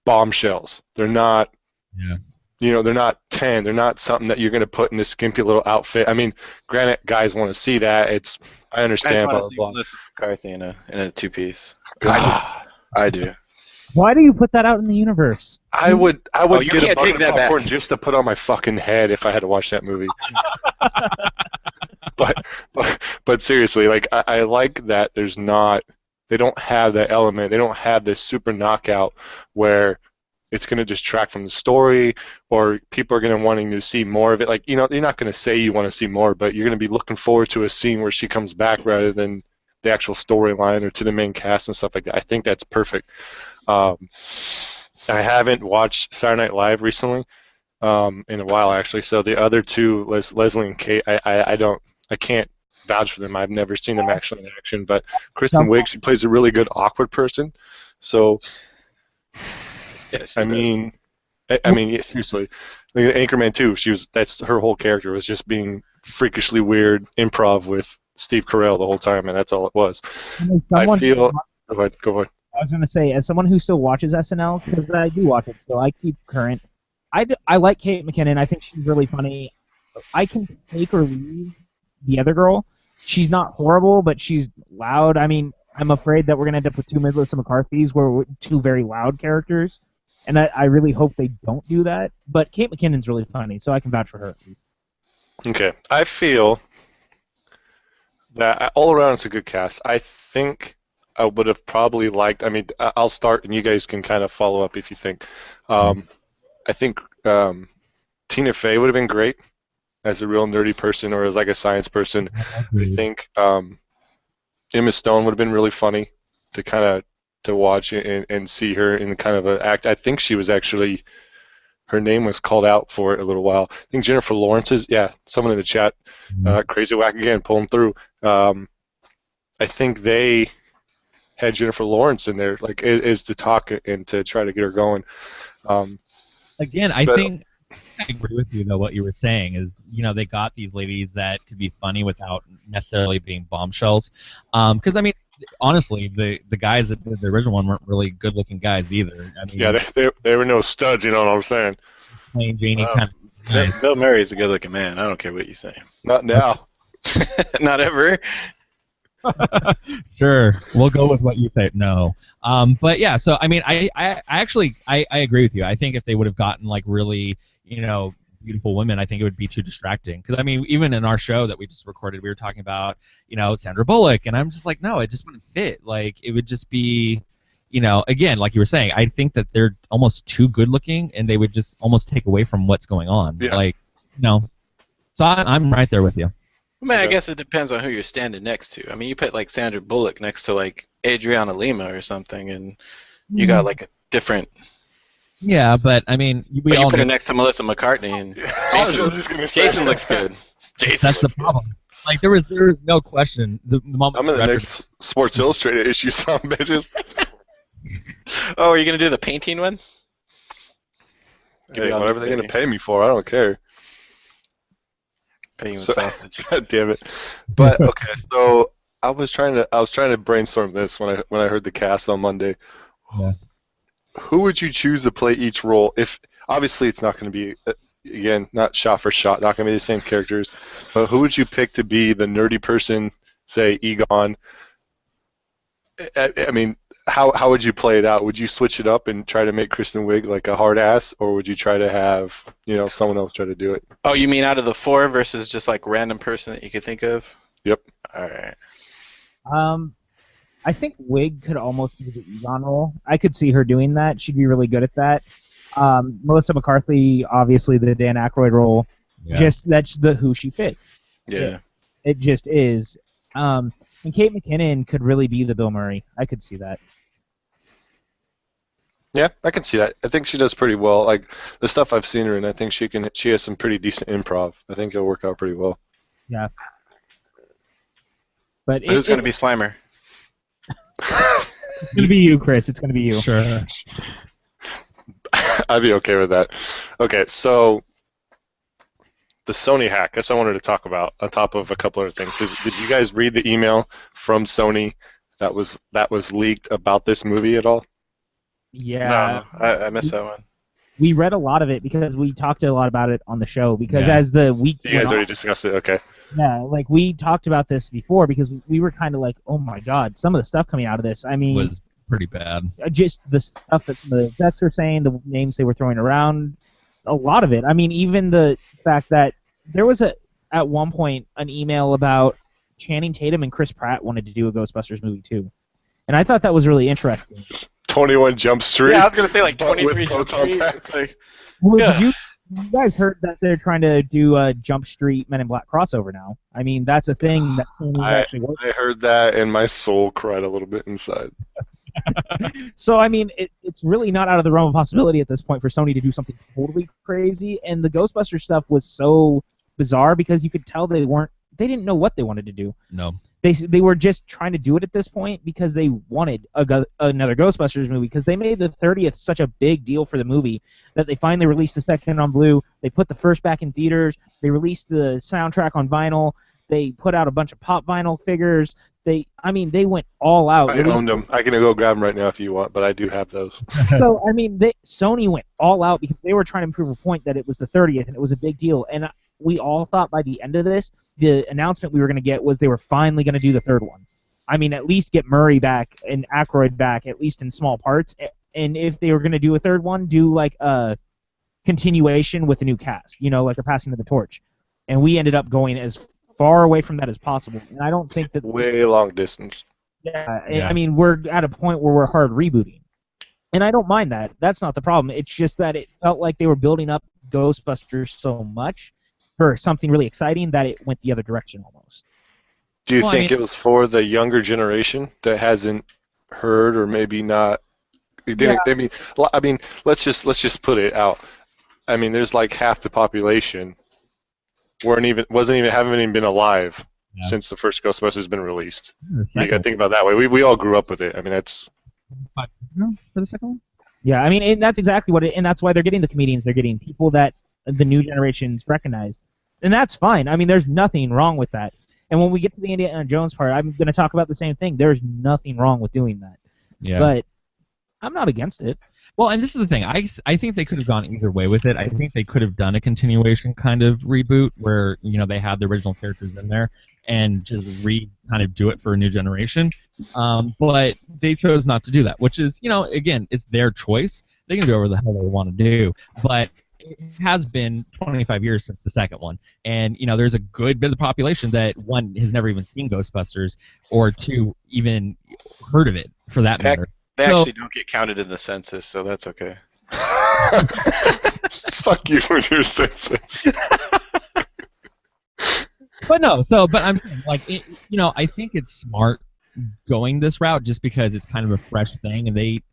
bombshells. They're not. Yeah. They're not 10. They're not something that you're going to put in this skimpy little outfit. I mean, granted, guys want to see that. I understand. I Blah, want to see blah, blah. Melissa McCarthy in a two-piece. God. I do. Why do you put that out in the universe? I would you get a can't bucket take of that back. popcorn just to put on my fucking head if I had to watch that movie. but seriously, like I like that they don't have that element. They don't have this super knockout where it's going to distract from the story, or people are going to wanting to see more of it. Like, you're not going to say you want to see more, but you're going to be looking forward to a scene where she comes back rather than the actual storyline or to the main cast and stuff like that. I think that's perfect. I haven't watched Saturday Night Live recently in a while, actually. So the other two, Leslie and Kate, I can't vouch for them. I've never seen them actually in action. But Kristen Wiig, she plays a really good awkward person. So. Yeah, I mean, yeah, seriously. Like, Anchorman 2, that's her whole character was just being freakishly weird improv with Steve Carell the whole time, and that's all it was. I feel. Go ahead. I was going to say, as someone who still watches SNL, because I do watch it still, I keep current. I like Kate McKinnon. I think she's really funny. I can take or leave the other girl. She's not horrible, but she's loud. I mean, I'm afraid that we're gonna end up with two Melissa McCarthy's, where we're two very loud characters, and I really hope they don't do that. But Kate McKinnon's really funny, so I can vouch for her at least. Okay, I feel that all around it's a good cast. I think I would have probably liked. I mean, I'll start, and you guys can kind of follow up if you think. I think Tina Fey would have been great as a real nerdy person or as like a science person. I think Emma Stone would have been really funny to kind of to watch and see her in kind of an act. I think she was actually, her name was called out for it a little while. I think Jennifer Lawrence is, yeah, someone in the chat, Crazy Whack again, pulling through. I think they had Jennifer Lawrence in there, like, is to talk and to try to get her going. Again, I think I agree with you, though, what you were saying is, you know, they got these ladies that could be funny without necessarily being bombshells. Because, I mean, honestly, the guys that did the original one weren't really good-looking guys either. I mean, yeah, they were no studs, you know what I'm saying? Plain Janie kind of nice. Bill Murray's a good-looking man. I don't care what you say. Not now. Not ever. Sure, we'll go with what you say. No, but yeah. So I mean, I actually agree with you. I think if they would have gotten like really, you know, beautiful women, I think it would be too distracting. Because I mean, even in our show that we just recorded, we were talking about, you know, Sandra Bullock, and I'm just like, no, it just wouldn't fit. Like it would just be, you know, again, like you were saying, I think that they're almost too good looking, and they would just almost take away from what's going on. Yeah. Like, you know, so I'm right there with you. I mean, I guess it depends on who you're standing next to. I mean, you put like Sandra Bullock next to like Adriana Lima or something, and you got like a different. Yeah, but I mean, But you put her next to Melissa McCartney, and I was just gonna say. Jason looks good. Jason that's the looks problem. Like there was no question. The moment I'm in the next Sports Illustrated issue, some bitches. good. Oh, are you gonna do the painting one? Hey, whatever they're gonna pay me for, I don't care. Pay you with sausage. God damn it! But okay, so I was trying to brainstorm this when I heard the cast on Monday. Yeah. Who would you choose to play each role? If obviously it's not going to be again not shot for shot, not going to be the same characters, but who would you pick to be the nerdy person? Say Egon. I mean, how would you play it out? Would you switch it up and try to make Kristen Wiig like a hard ass, or would you try to have, you know, someone else try to do it? Oh, you mean out of the four versus just like random person that you could think of? Yep. All right. I think Wig could almost be the Egon role. I could see her doing that. She'd be really good at that. Melissa McCarthy, obviously the Dan Aykroyd role. Yeah. Just that's the who she fits. Yeah. It just is. And Kate McKinnon could really be the Bill Murray. I could see that. Yeah, I can see that. I think she does pretty well. Like the stuff I've seen her in, I think she has some pretty decent improv. I think it'll work out pretty well. Yeah. But Who's going to be Slimer? It's going to be you, Chris. It's going to be you. Sure. I'd be okay with that. Okay, so the Sony hack. That's what I wanted to talk about on top of a couple other things. Did you guys read the email from Sony that was leaked about this movie at all? Yeah. No, I missed that one. We read a lot of it because we talked a lot about it on the show. Because as the weeks You guys went on, already discussed it. Okay. yeah, like we talked about this before because we were kind of like, oh my god, some of the stuff coming out of this. I mean, Was pretty bad. just the stuff that some of the vets were saying, the names they were throwing around, a lot of it. I mean, even the fact that there was at one point an email about Channing Tatum and Chris Pratt wanted to do a Ghostbusters movie too, and I thought that was really interesting. 21 Jump Street. Yeah, I was going to say like but with 23 Jump proton Street. packs. It's like, Well, Yeah. you guys heard that they're trying to do a Jump Street Men in Black crossover now? I mean, that's a thing that Sony's actually working. I heard that and my soul cried a little bit inside. So, I mean, it's really not out of the realm of possibility at this point for Sony to do something totally crazy. And the Ghostbusters stuff was so bizarre because you could tell they didn't know what they wanted to do. No. They were just trying to do it at this point because they wanted another Ghostbusters movie because they made the 30th such a big deal for the movie that they finally released the second on Blu. They put the first back in theaters. They released the soundtrack on vinyl. They put out a bunch of pop vinyl figures. They went all out. I owned them. I can go grab them right now if you want, but I do have those. So, I mean, Sony went all out because they were trying to prove a point that it was the 30th and it was a big deal. And we all thought by the end of this, the announcement we were going to get was they were finally going to do the third one. I mean, at least get Murray back and Aykroyd back, at least in small parts. And if they were going to do a third one, do like a continuation with a new cast, like a passing of the torch. And we ended up going as far away from that as possible. And I don't think that... Way long distance. Yeah. I mean, we're at a point where we're hard rebooting. And I don't mind that. That's not the problem. It's just that it felt like they were building up Ghostbusters so much for something really exciting that it went the other direction almost. Do you think it was for the younger generation that hasn't heard or maybe not? I mean, let's just put it out. I mean, there's like half the population haven't even been alive since the first Ghostbusters has been released. You got to think about it that way. We all grew up with it. I mean, that's for the second one. Yeah, I mean, and that's exactly what and that's why they're getting the comedians. They're getting people that the new generations recognize, and that's fine. I mean, there's nothing wrong with that. And when we get to the Indiana Jones part, I'm going to talk about the same thing. There's nothing wrong with doing that. Yeah. But I'm not against it. Well, and this is the thing. I think they could have gone either way with it. I think they could have done a continuation kind of reboot where they had the original characters in there and just kind of do it for a new generation. But they chose not to do that, which is again, it's their choice. They can do whatever the hell they want to do. But it has been 25 years since the second one, and there's a good bit of the population that one has never even seen Ghostbusters, or two even heard of it for that matter. They actually don't get counted in the census, so that's okay. Fuck you with your census. But I'm saying, like, I think it's smart going this route just because it's kind of a fresh thing, and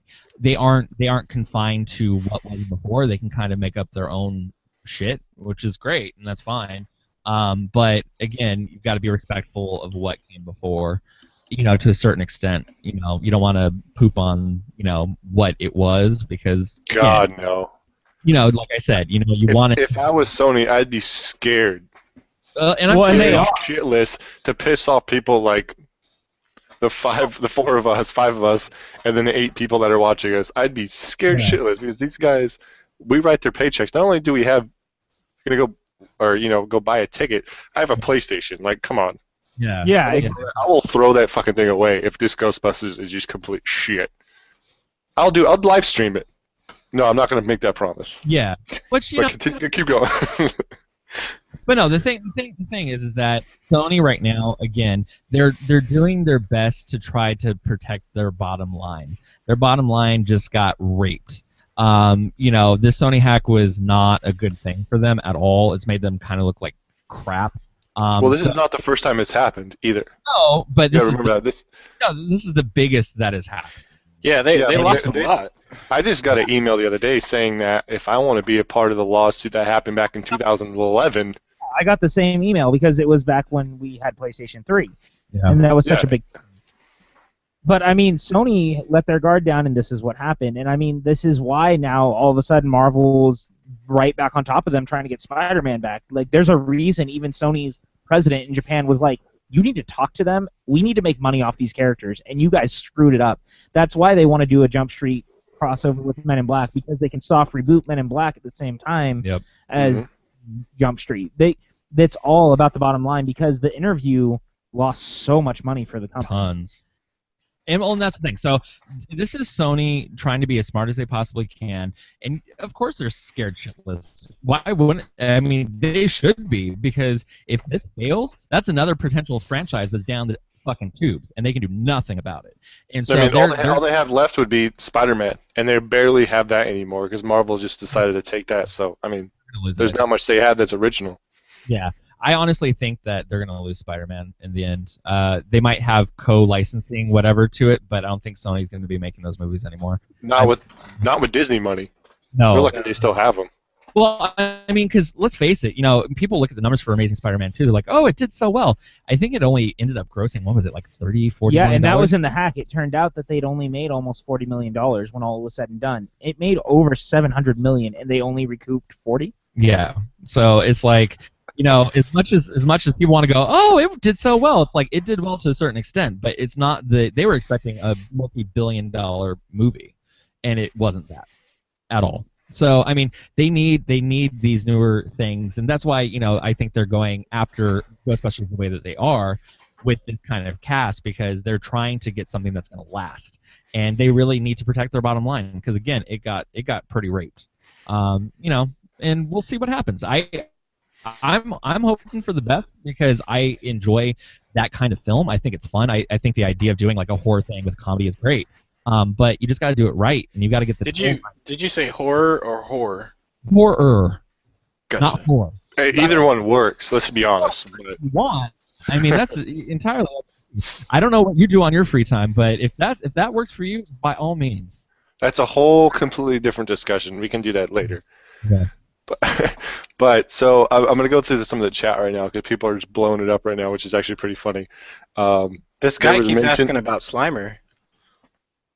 they aren't confined to what was before. They can kind of make up their own shit, which is great, and that's fine. But again, you've got to be respectful of what came before. To a certain extent, you don't want to poop on, what it was because God no. Like I said, you want to. If I was Sony, I'd be scared. And I'm saying shitless to piss off people like the five of us, and then the 8 people that are watching us. I'd be scared shitless because these guys, we write their paychecks. Not only do we have, go buy a ticket. I have a PlayStation. Like, come on. Yeah. I will throw that fucking thing away if this Ghostbusters is just complete shit. I'll live stream it. No, I'm not going to make that promise. Yeah, but keep going. But no, the thing is that Sony right now, again, they're doing their best to try to protect their bottom line. Their bottom line just got raped. This Sony hack was not a good thing for them at all. It's made them kind of look like crap. This is not the first time it's happened either. No, but this this is the biggest that has happened. Yeah, they lost a lot. I just got an email the other day saying that if I want to be a part of the lawsuit that happened back in 2011. I got the same email because it was back when we had PlayStation 3. Yeah. And that was such a big... But, I mean, Sony let their guard down, and this is what happened. And, I mean, this is why now all of a sudden Marvel's right back on top of them trying to get Spider-Man back. Like, there's a reason even Sony's president in Japan was like, you need to talk to them. We need to make money off these characters, and you guys screwed it up. That's why they want to do a Jump Street crossover with Men in Black, because they can soft reboot Men in Black at the same time as Jump Street. That's all about the bottom line, because the interview lost so much money for the company. Tons. And that's the thing. So this is Sony trying to be as smart as they possibly can, and of course they're scared shitless. Why wouldn't? I mean, they should be, because if this fails, that's another potential franchise that's down the fucking tubes, and they can do nothing about it. And so all they have left would be Spider-Man, and they barely have that anymore because Marvel just decided to take that. So I mean, there's not much they have that's original. Yeah. I honestly think that they're going to lose Spider-Man in the end. They might have co-licensing whatever to it, but I don't think Sony's going to be making those movies anymore. Not with Disney money. No. We're lucky they still have them. Well, I mean, because let's face it, people look at the numbers for Amazing Spider-Man 2, they're like, oh, it did so well. I think it only ended up grossing, what was it, like 30, 40 million? Yeah, and that was in the hack. It turned out that they'd only made almost $40 million when all was said and done. It made over $700 million, and they only recouped 40. Yeah, so it's like... as much as people want to go, oh, it did so well. It's like it did well to a certain extent, but it's not they were expecting a multi-billion-dollar movie, and it wasn't that at all. So I mean, they need these newer things, and that's why I think they're going after Ghostbusters the way that they are with this kind of cast because they're trying to get something that's going to last, and they really need to protect their bottom line because again, it got pretty raped, and we'll see what happens. I'm hoping for the best because I enjoy that kind of film. I think it's fun. I think the idea of doing like a horror thing with comedy is great. But you just got to do it right, and you got to get the. Did you say horror or horror? Horror, Gotcha. not horror. Hey, either one works. Let's be honest. What you want? I mean, that's entirely. I don't know what you do on your free time, but if that works for you, by all means. That's a whole completely different discussion. We can do that later. Yes. But so I'm going to go through some of the chat right now because people are just blowing it up right now, which is actually pretty funny. This guy keeps asking about Slimer.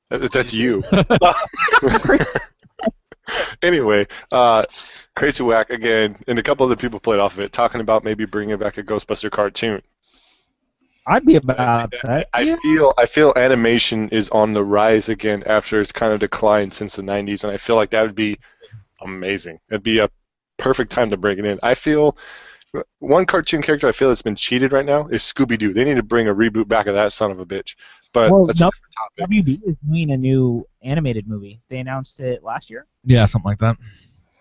That's you. Anyway, Crazy Whack again, and a couple other people played off of it, talking about maybe bringing back a Ghostbuster cartoon. I'd be about that. I feel animation is on the rise again after it's kind of declined since the 90s, and I feel like that would be amazing. It'd be a perfect time to bring it in. I feel one cartoon character I feel that's been cheated right now is Scooby-Doo. They need to bring a reboot back of that son of a bitch. But that's a different topic. WB is doing a new animated movie. They announced it last year. Yeah, something like that.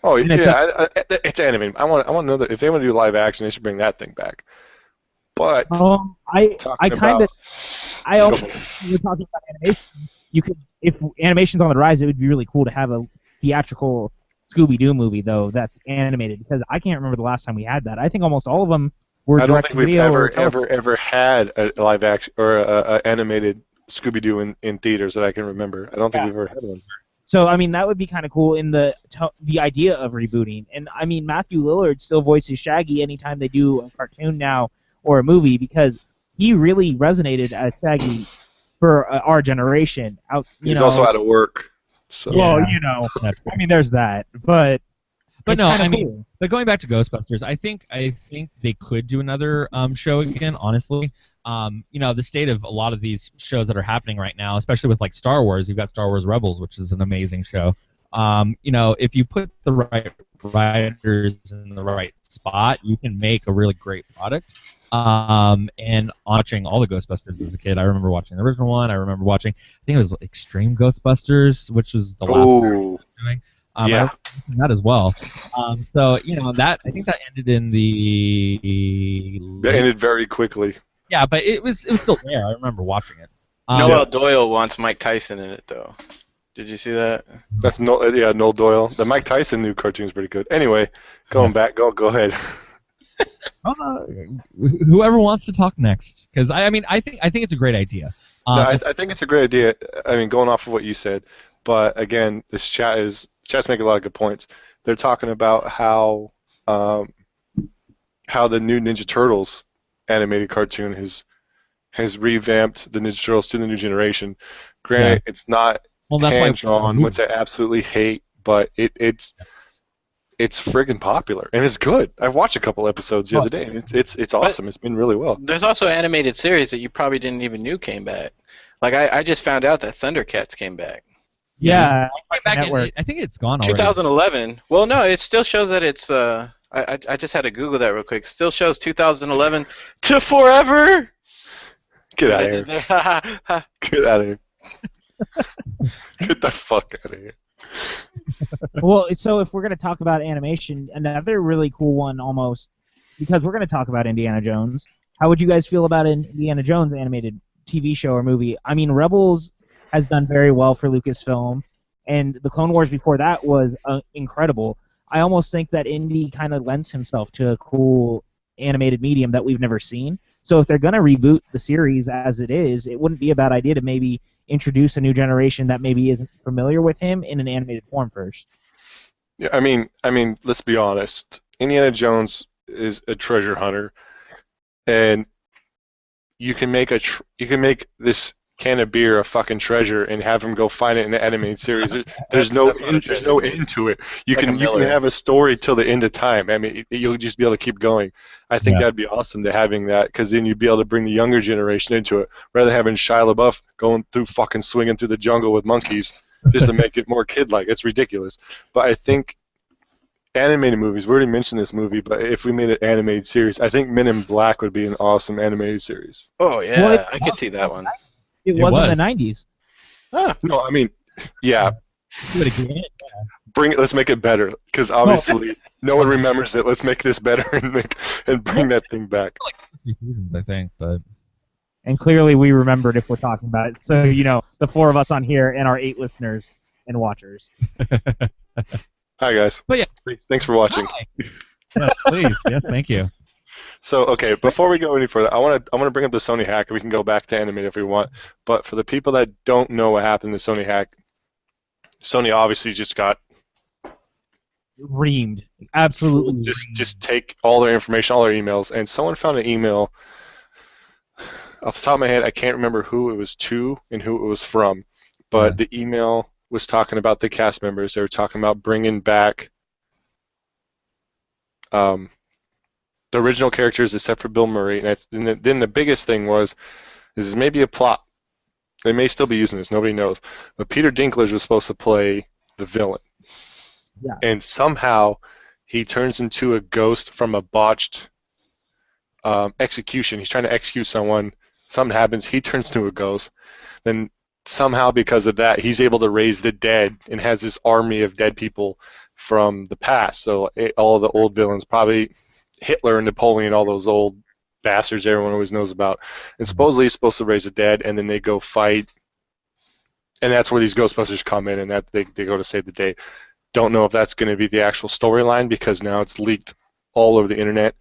Oh yeah, it's animated. I want to know that if they want to do live action, they should bring that thing back. But I kind of also we were talking about animation. You could, if animation's on the rise, it would be really cool to have a theatrical Scooby-Doo movie though that's animated because I can't remember the last time we had that. I think almost all of them were I don't think we've ever had a live action or a animated Scooby-Doo in theaters that I can remember. I don't think we've ever had one. So I mean that would be kind of cool in the idea of rebooting. And I mean Matthew Lillard still voices Shaggy anytime they do a cartoon now or a movie because he really resonated as Shaggy for our generation. He's also out of work. So. Well, I mean there's that, but no, I mean, cool. but going back to Ghostbusters, I think they could do another show again. Honestly, the state of a lot of these shows that are happening right now, especially with like Star Wars, you've got Star Wars Rebels, which is an amazing show. If you put the right writers in the right spot, you can make a really great product. And watching all the Ghostbusters as a kid, I remember watching the original one. I remember watching, I think it was Extreme Ghostbusters, which was the last one I was doing. Yeah. That as well. So that I think that ended in the. That ended very quickly. Yeah, but it was still there. I remember watching it. Noel Doyle wants Mike Tyson in it though. Did you see that? That's Noel Doyle. The Mike Tyson new cartoon is pretty good. Anyway, going back, go ahead. Whoever wants to talk next, because I think it's a great idea. I think it's a great idea. I mean, going off of what you said, but again, this chat's making a lot of good points. They're talking about how the new Ninja Turtles animated cartoon has revamped the Ninja Turtles to the new generation. Granted, it's not hands-on, which I absolutely hate, but it's friggin' popular and it's good. I've watched a couple episodes the other day, and it's awesome. It's been really well. There's also animated series that you probably didn't even knew came back. Like I just found out that Thundercats came back. Yeah, I think it's gone already. 2011. Well, no, it still shows that it's. I just had to Google that real quick. Still shows 2011 to forever. Get out of here. Get out of here. Get the fuck out of here. Well, so if we're going to talk about animation, another really cool one almost, because we're going to talk about Indiana Jones, how would you guys feel about an Indiana Jones animated TV show or movie? I mean, Rebels has done very well for Lucasfilm, and the Clone Wars before that was incredible. I almost think that Indy kind of lends himself to a cool animated medium that we've never seen. So if they're going to reboot the series as it is, it wouldn't be a bad idea to maybe introduce a new generation that maybe isn't familiar with him in an animated form first. Yeah, I mean, let's be honest. Indiana Jones is a treasure hunter, and you can make this can of beer a fucking treasure and have him go find it in the animated series. There's no end to it. You can have a story till the end of time. I mean, you'll just be able to keep going. I think that'd be awesome to having that, because then you'd be able to bring the younger generation into it rather than having Shia LaBeouf going through fucking swinging through the jungle with monkeys. just to make it more kid-like. It's ridiculous. But I think animated movies, we already mentioned this movie, but if we made an animated series, I think Men in Black would be an awesome animated series. Oh Well, yeah, I could see that one. It It was in was. the 90s. Ah, No, I mean, yeah, Do it again. let's make it better, because obviously no one remembers it. Let's make this better and bring that thing back. 3 seasons, I think, but And clearly we remembered if we're talking about it. So, the 4 of us on here and our 8 listeners and watchers. Hi guys. But yeah. Thanks for watching. Hi. Yes, please. Yes, thank you. So okay, before we go any further, I want to bring up the Sony hack. We can go back to animate if we want, but for the people that don't know what happened in the Sony hack, Sony obviously just got Reamed. Absolutely. just take all their information, all their emails, and someone found an email. Off the top of my head, I can't remember who it was to and who it was from, but the email was talking about the cast members. They were talking about bringing back the original characters except for Bill Murray, and then the biggest thing was, this is maybe a plot. They may still be using this, nobody knows. But Peter Dinklage was supposed to play the villain. Yeah. And somehow he turns into a ghost from a botched execution. He's trying to execute someone. Something happens. He turns into a ghost. Then somehow because of that, he's able to raise the dead and has this army of dead people from the past. So all of the old villains, probably Hitler and Napoleon, all those old bastards everyone always knows about. And supposedly he's supposed to raise the dead, and then they go fight. And that's where these Ghostbusters come in, and that they go to save the day. Don't know if that's going to be the actual storyline because now it's leaked all over the internet.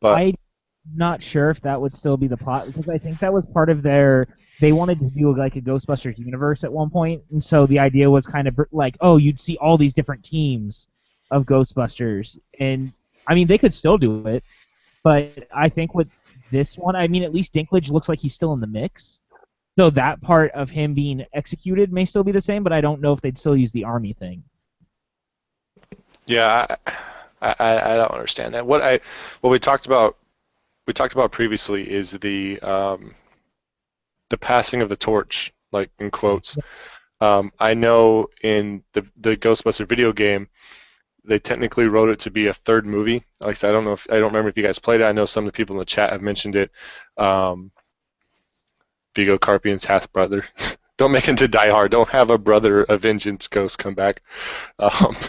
But I'm not sure if that would still be the plot, because I think that was part of they wanted to do like a Ghostbusters universe at one point, and so the idea was kind of like, oh, you'd see all these different teams of Ghostbusters, and I mean they could still do it, but I think with this one, I mean at least Dinklage looks like he's still in the mix, so that part of him being executed may still be the same, but I don't know if they'd still use the army thing. yeah, I don't understand that. What we talked about previously is the passing of the torch, like in quotes. I know in the Ghostbuster video game, they technically wrote it to be a third movie. Like I said, I don't remember if you guys played it. I know some of the people in the chat have mentioned it. Vigo Carpian's half brother. Don't make him to Die Hard. Don't have a brother, a vengeance ghost come back. But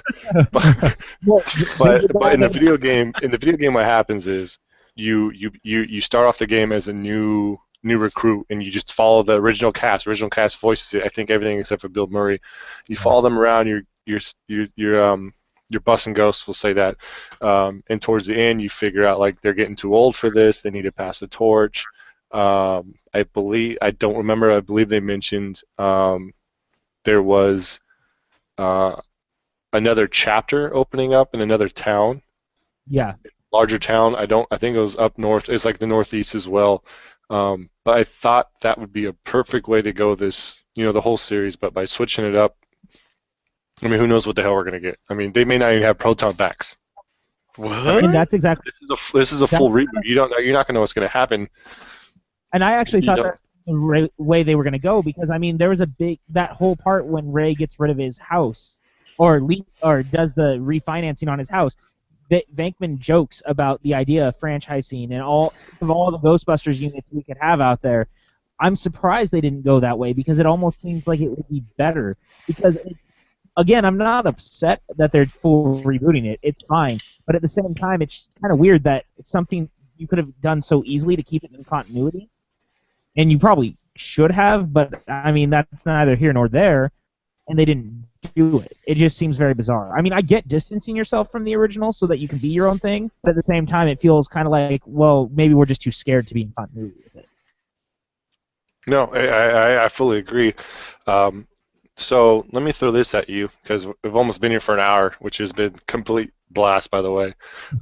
in the video game, what happens is you start off the game as a new recruit, and you just follow the original cast. Original cast voices it. I think everything except for Bill Murray. You follow them around. You're busting ghosts. We'll say that. And towards the end, you figure out like they're getting too old for this. They need to pass the torch. I believe they mentioned there was another chapter opening up in another town. Yeah. Larger town. I think it was up north. It's like the northeast as well. But I thought that would be a perfect way to go this, the whole series. But by switching it up, I mean, who knows what the hell we're gonna get? I mean, they may not even have proton packs. what? And that's exactly. This is a full reboot. You're not gonna know what's gonna happen. And I actually thought that's the way they were going to go, because I mean there was that whole part when Ray gets rid of his house or does the refinancing on his house. Venkman jokes about the idea of franchising and all the Ghostbusters units we could have out there. I'm surprised they didn't go that way, because it almost seems like it would be better. Because again, I'm not upset that they're full rebooting it. It's fine, but at the same time, it's kind of weird that it's something you could have done so easily to keep it in continuity. And you probably should have, but I mean that's neither here nor there, and they didn't do it. It just seems very bizarre. I mean, I get distancing yourself from the original so that you can be your own thing, but at the same time, it feels kind of like, well, maybe we're just too scared to be in continuity with it. No, I fully agree. So let me throw this at you, because we've almost been here for an hour, which has been complete blast, by the way.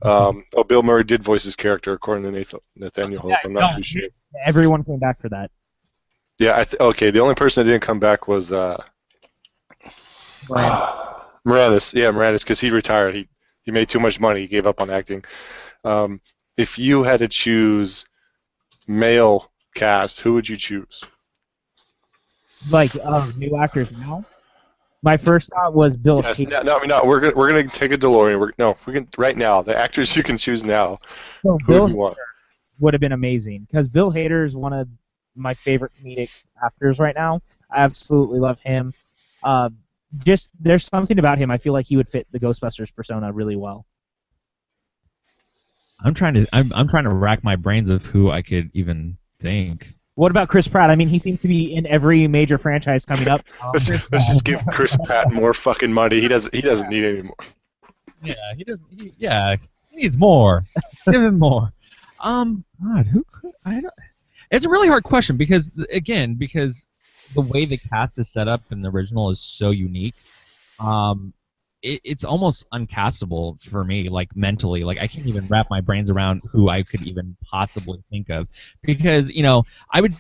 Bill Murray did voice his character, according to Nathaniel Hope. I'm not too sure. Everyone came back for that. Yeah, okay. The only person that didn't come back was Moranis. Yeah, Moranis, because he retired. He made too much money. He gave up on acting. If you had to choose male cast, who would you choose? Like new actors now? My first thought was Bill Yes, Hader. no, we're gonna take a DeLorean. We can right now. The actors you can choose now. So Who Bill do you want? would have been amazing because Bill Hader is one of my favorite comedic actors right now. I absolutely love him. Uh, just there's something about him. I feel like he would fit the Ghostbusters persona really well. I'm trying to rack my brains of who I could even think. What about Chris Pratt? I mean, he seems to be in every major franchise coming up. Let's just give Chris Pratt more fucking money. He doesn't need any more. Yeah, he does. He needs more. Give him more. God, who could I don't? It's a really hard question because the way the cast is set up in the original is so unique. It's almost uncastable for me, like mentally. Like I can't even wrap my brains around who I could even possibly think of, because I don't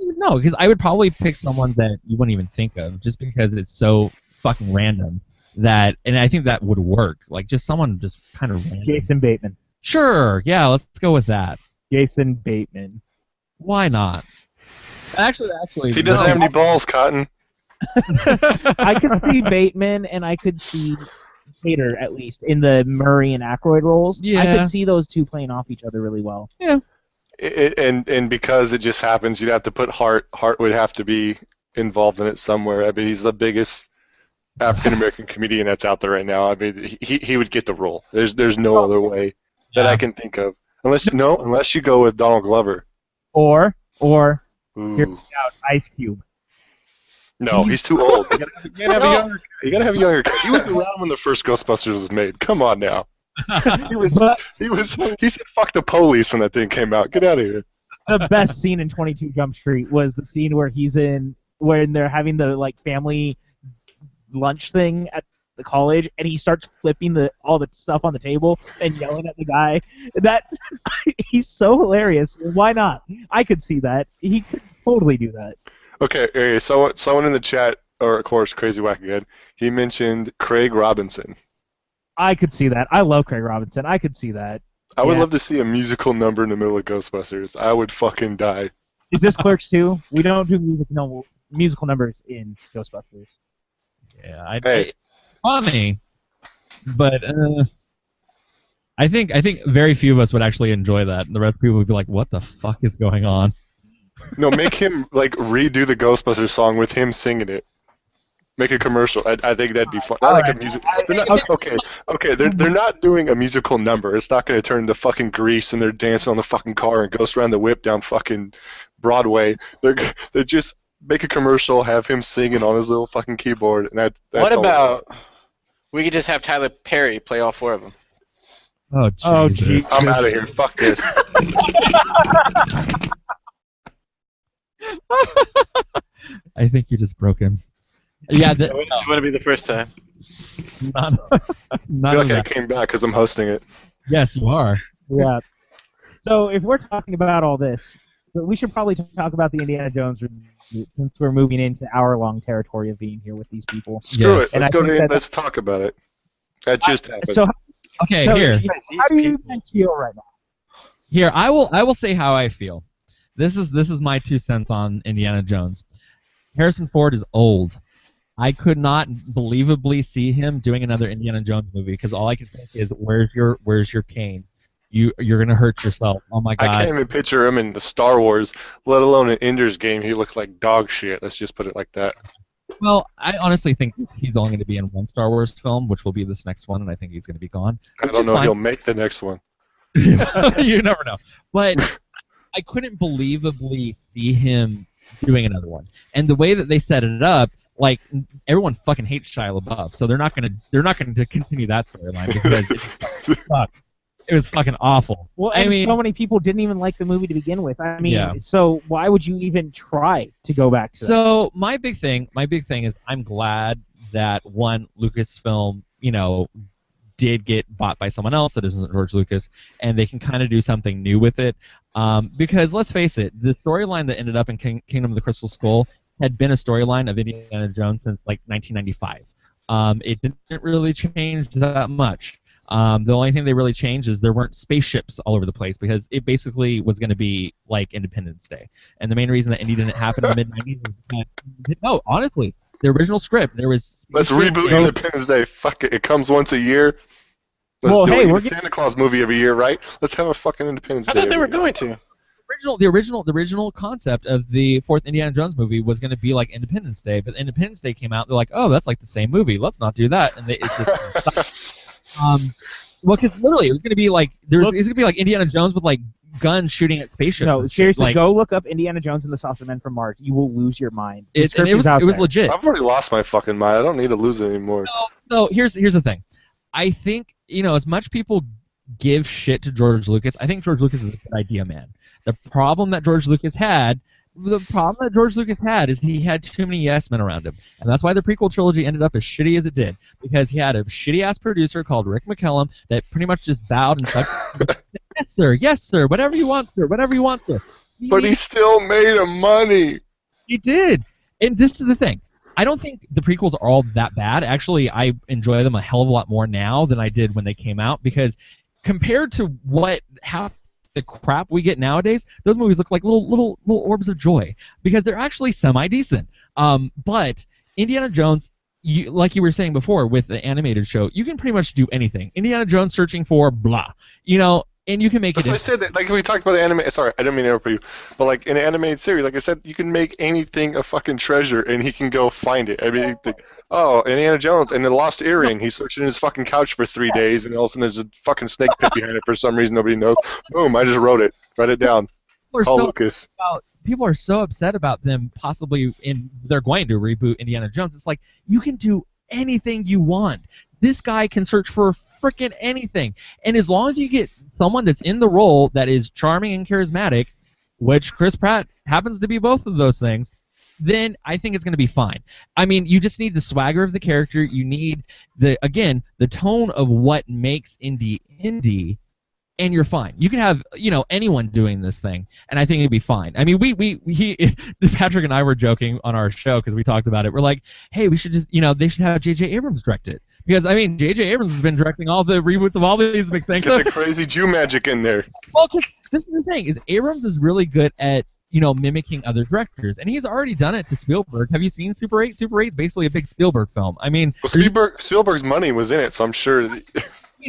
even know, because I would probably pick someone that you wouldn't even think of, just because it's so fucking random and I think that would work. Like just someone just kind of random. Jason Bateman. Sure, yeah, let's go with that. Jason Bateman. Why not? Actually, He doesn't have any balls, Cotton. I could see Bateman and I could see Hader, at least in the Murray and Aykroyd roles. I Yeah. could see those two playing off each other really well. Yeah. And because it just happens, you'd have to put Hart. Hart would have to be involved in it somewhere. I mean, he's the biggest African American comedian that's out there right now. I mean, he would get the role. There's no other way that I can think of, unless you go with Donald Glover. Or hear Ooh. me out, Ice Cube. No, he's too old. You gotta have a younger. You gotta have a younger. He was around when the first Ghostbusters was made. Come on now. He said fuck the police when that thing came out. Get out of here. The best scene in 22 Jump Street was the scene when they're having the family lunch thing at the college, and he starts flipping all the stuff on the table and yelling at the guy. He's so hilarious. Why not? I could see that. He could totally do that. Okay, someone in the chat, or of course, Crazy Whack again, he mentioned Craig Robinson. I could see that. I love Craig Robinson. I could see that. I would love to see a musical number in the middle of Ghostbusters. I would fucking die. Is this Clerks 2? We don't do musical numbers in Ghostbusters. Yeah, Hey. Funny, but I think very few of us would actually enjoy that. The rest of people would be like, "What the fuck is going on?" No, make him redo the Ghostbusters song with him singing it. Make a commercial. I think that'd be fun. I like a music. They're not, okay. They're not doing a musical number. It's not going to turn into fucking Grease and they're dancing on the fucking car and Ghost around the whip down fucking Broadway. They're just make a commercial, have him singing on his little fucking keyboard, and that's What all. about we could just have Tyler Perry play all four of them? Oh, Jesus. gee. I'm out of here. Fuck this. I think you just broke him. Yeah, It wouldn't be the first time. not I none feel of like I that. came back because I'm hosting it. Yes, you are. Yeah. So if we're talking about all this, we should probably talk about the Indiana Jones reboot, since we're moving into hour-long territory of being here with these people. Screw Yes. it. And I Let's go think to. that- Let's talk about it. That just happened. So, Okay, so here. how do you guys feel right now? Here, I will say how I feel. This is my 2 cents on Indiana Jones. Harrison Ford is old. I could not believably see him doing another Indiana Jones movie because all I can think is, where's your cane? You're gonna hurt yourself. Oh my I God. can't even picture him in the Star Wars, let alone an Ender's Game. He looked like dog shit. Let's just put it like that. Well, I honestly think he's only going to be in one Star Wars film, which will be this next one, and I think he's going to be gone. I don't know if he'll make the next one. You never know. But I couldn't believably see him doing another one. And the way that they set it up, like everyone fucking hates Shia LaBeouf, so they're not gonna continue that storyline because it was fucking awful. Well, I and mean, so many people didn't even like the movie to begin with. I mean, Yeah. so why would you even try to go back to that? so my big thing is I'm glad that one Lucasfilm, did get bought by someone else that isn't George Lucas, and they can kind of do something new with it. Because let's face it, the storyline that ended up in Kingdom of the Crystal Skull had been a storyline of Indiana Jones since like 1995. It didn't really change that much. The only thing they really changed is there weren't spaceships all over the place because it basically was going to be like Independence Day. And the main reason that Indy didn't happen in the mid-90s was because, no, honestly, the original script, there was. Let's reboot Independence Day. Fuck it. It comes once a year. Let's Well, do hey, it. we're Santa Claus movie every year, right? Let's have a fucking Independence I Day. thought they were every year. going to. The original concept of the fourth Indiana Jones movie was going to be like Independence Day, but Independence Day came out. They're like, oh, that's like the same movie. Let's not do that, and it just. Well, because literally it was going to be like it's going to be like Indiana Jones with like guns shooting at spaceships. No, seriously, like, go look up Indiana Jones and the Saucer Men from Mars. You will lose your mind. It was legit. I've already lost my fucking mind. I don't need to lose it anymore. No, here's the thing. I think, as much people give shit to George Lucas, I think George Lucas is a good idea man. The problem that George Lucas had is he had too many yes men around him. And that's why the prequel trilogy ended up as shitty as it did. Because he had a shitty-ass producer called Rick McCallum that pretty much just bowed and said, yes, sir, whatever you want, sir, whatever you want, sir. But he still made him money. He did. And this is the thing. I don't think the prequels are all that bad. Actually, I enjoy them a hell of a lot more now than I did when they came out, because compared to what half the crap we get nowadays, those movies look like little orbs of joy, because they're actually semi-decent. But Indiana Jones, like you were saying before with the animated show, you can pretty much do anything. Indiana Jones searching for blah, and you can make it. So I said that, like we talked about the anime. Sorry, I didn't mean to interrupt you, but like in an animated series, like I said, you can make anything a fucking treasure, and he can go find it. I mean, Indiana Jones and the lost earring. He's searching his fucking couch for 3 days, and all of a sudden there's a fucking snake pit behind it for some reason nobody knows. Boom! I just wrote it. Write it down. Call Lucas. People are so upset about them possibly they're going to reboot Indiana Jones. It's like, you can do anything you want. This guy can search for freaking anything. And as long as you get someone that's in the role that is charming and charismatic, which Chris Pratt happens to be both of those things, then I think it's going to be fine. I mean, you just need the swagger of the character. You need the tone of what makes indie, and you're fine. You can have, anyone doing this thing, and I think it'd be fine. I mean, Patrick and I were joking on our show because we talked about it. We're like, hey, we should just, they should have J.J. Abrams direct it. Because, I mean, J.J. Abrams has been directing all the reboots of all these big things. Get the crazy Jew magic in there. Well, cause this is the thing, is Abrams is really good at, mimicking other directors. And he's already done it to Spielberg. Have you seen Super 8? Super 8 is basically a big Spielberg film. I mean... Well, Spielberg's money was in it, so I'm sure...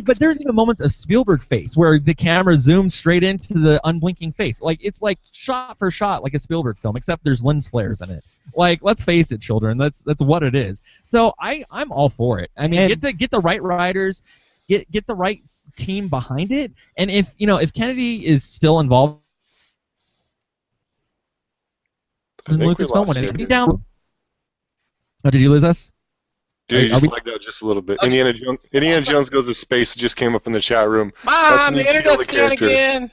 But there's even moments of Spielberg face where the camera zooms straight into the unblinking face. Like, it's like shot for shot like a Spielberg film, except there's lens flares in it. Like, let's face it, children, that's what it is. So I'm all for it. I mean, get the right writers, get the right team behind it, and if Kennedy is still involved in Lucasfilm, when it be down. Oh, did you lose us? Dude, you just lagged out just a little bit. Okay. Indiana Jones Goes to Space just came up in the chat room. Mom, the internet's down again.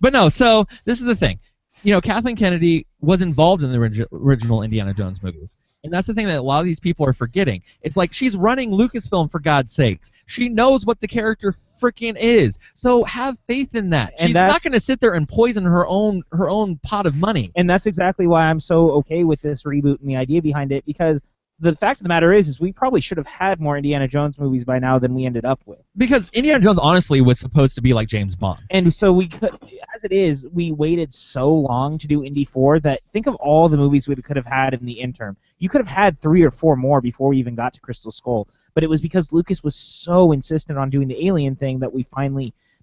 But no, so this is the thing. Kathleen Kennedy was involved in the original Indiana Jones movie. And that's the thing that a lot of these people are forgetting. It's like, she's running Lucasfilm, for God's sakes. She knows what the character freaking is. So have faith in that. She's not going to sit there and poison her own pot of money. And that's exactly why I'm so okay with this reboot and the idea behind it, because the fact of the matter is we probably should have had more Indiana Jones movies by now than we ended up with. Because Indiana Jones honestly was supposed to be like James Bond. And so we could, as it is, we waited so long to do Indy 4 that think of all the movies we could have had in the interim. You could have had 3 or 4 more before we even got to Crystal Skull. But it was because Lucas was so insistent on doing the alien thing that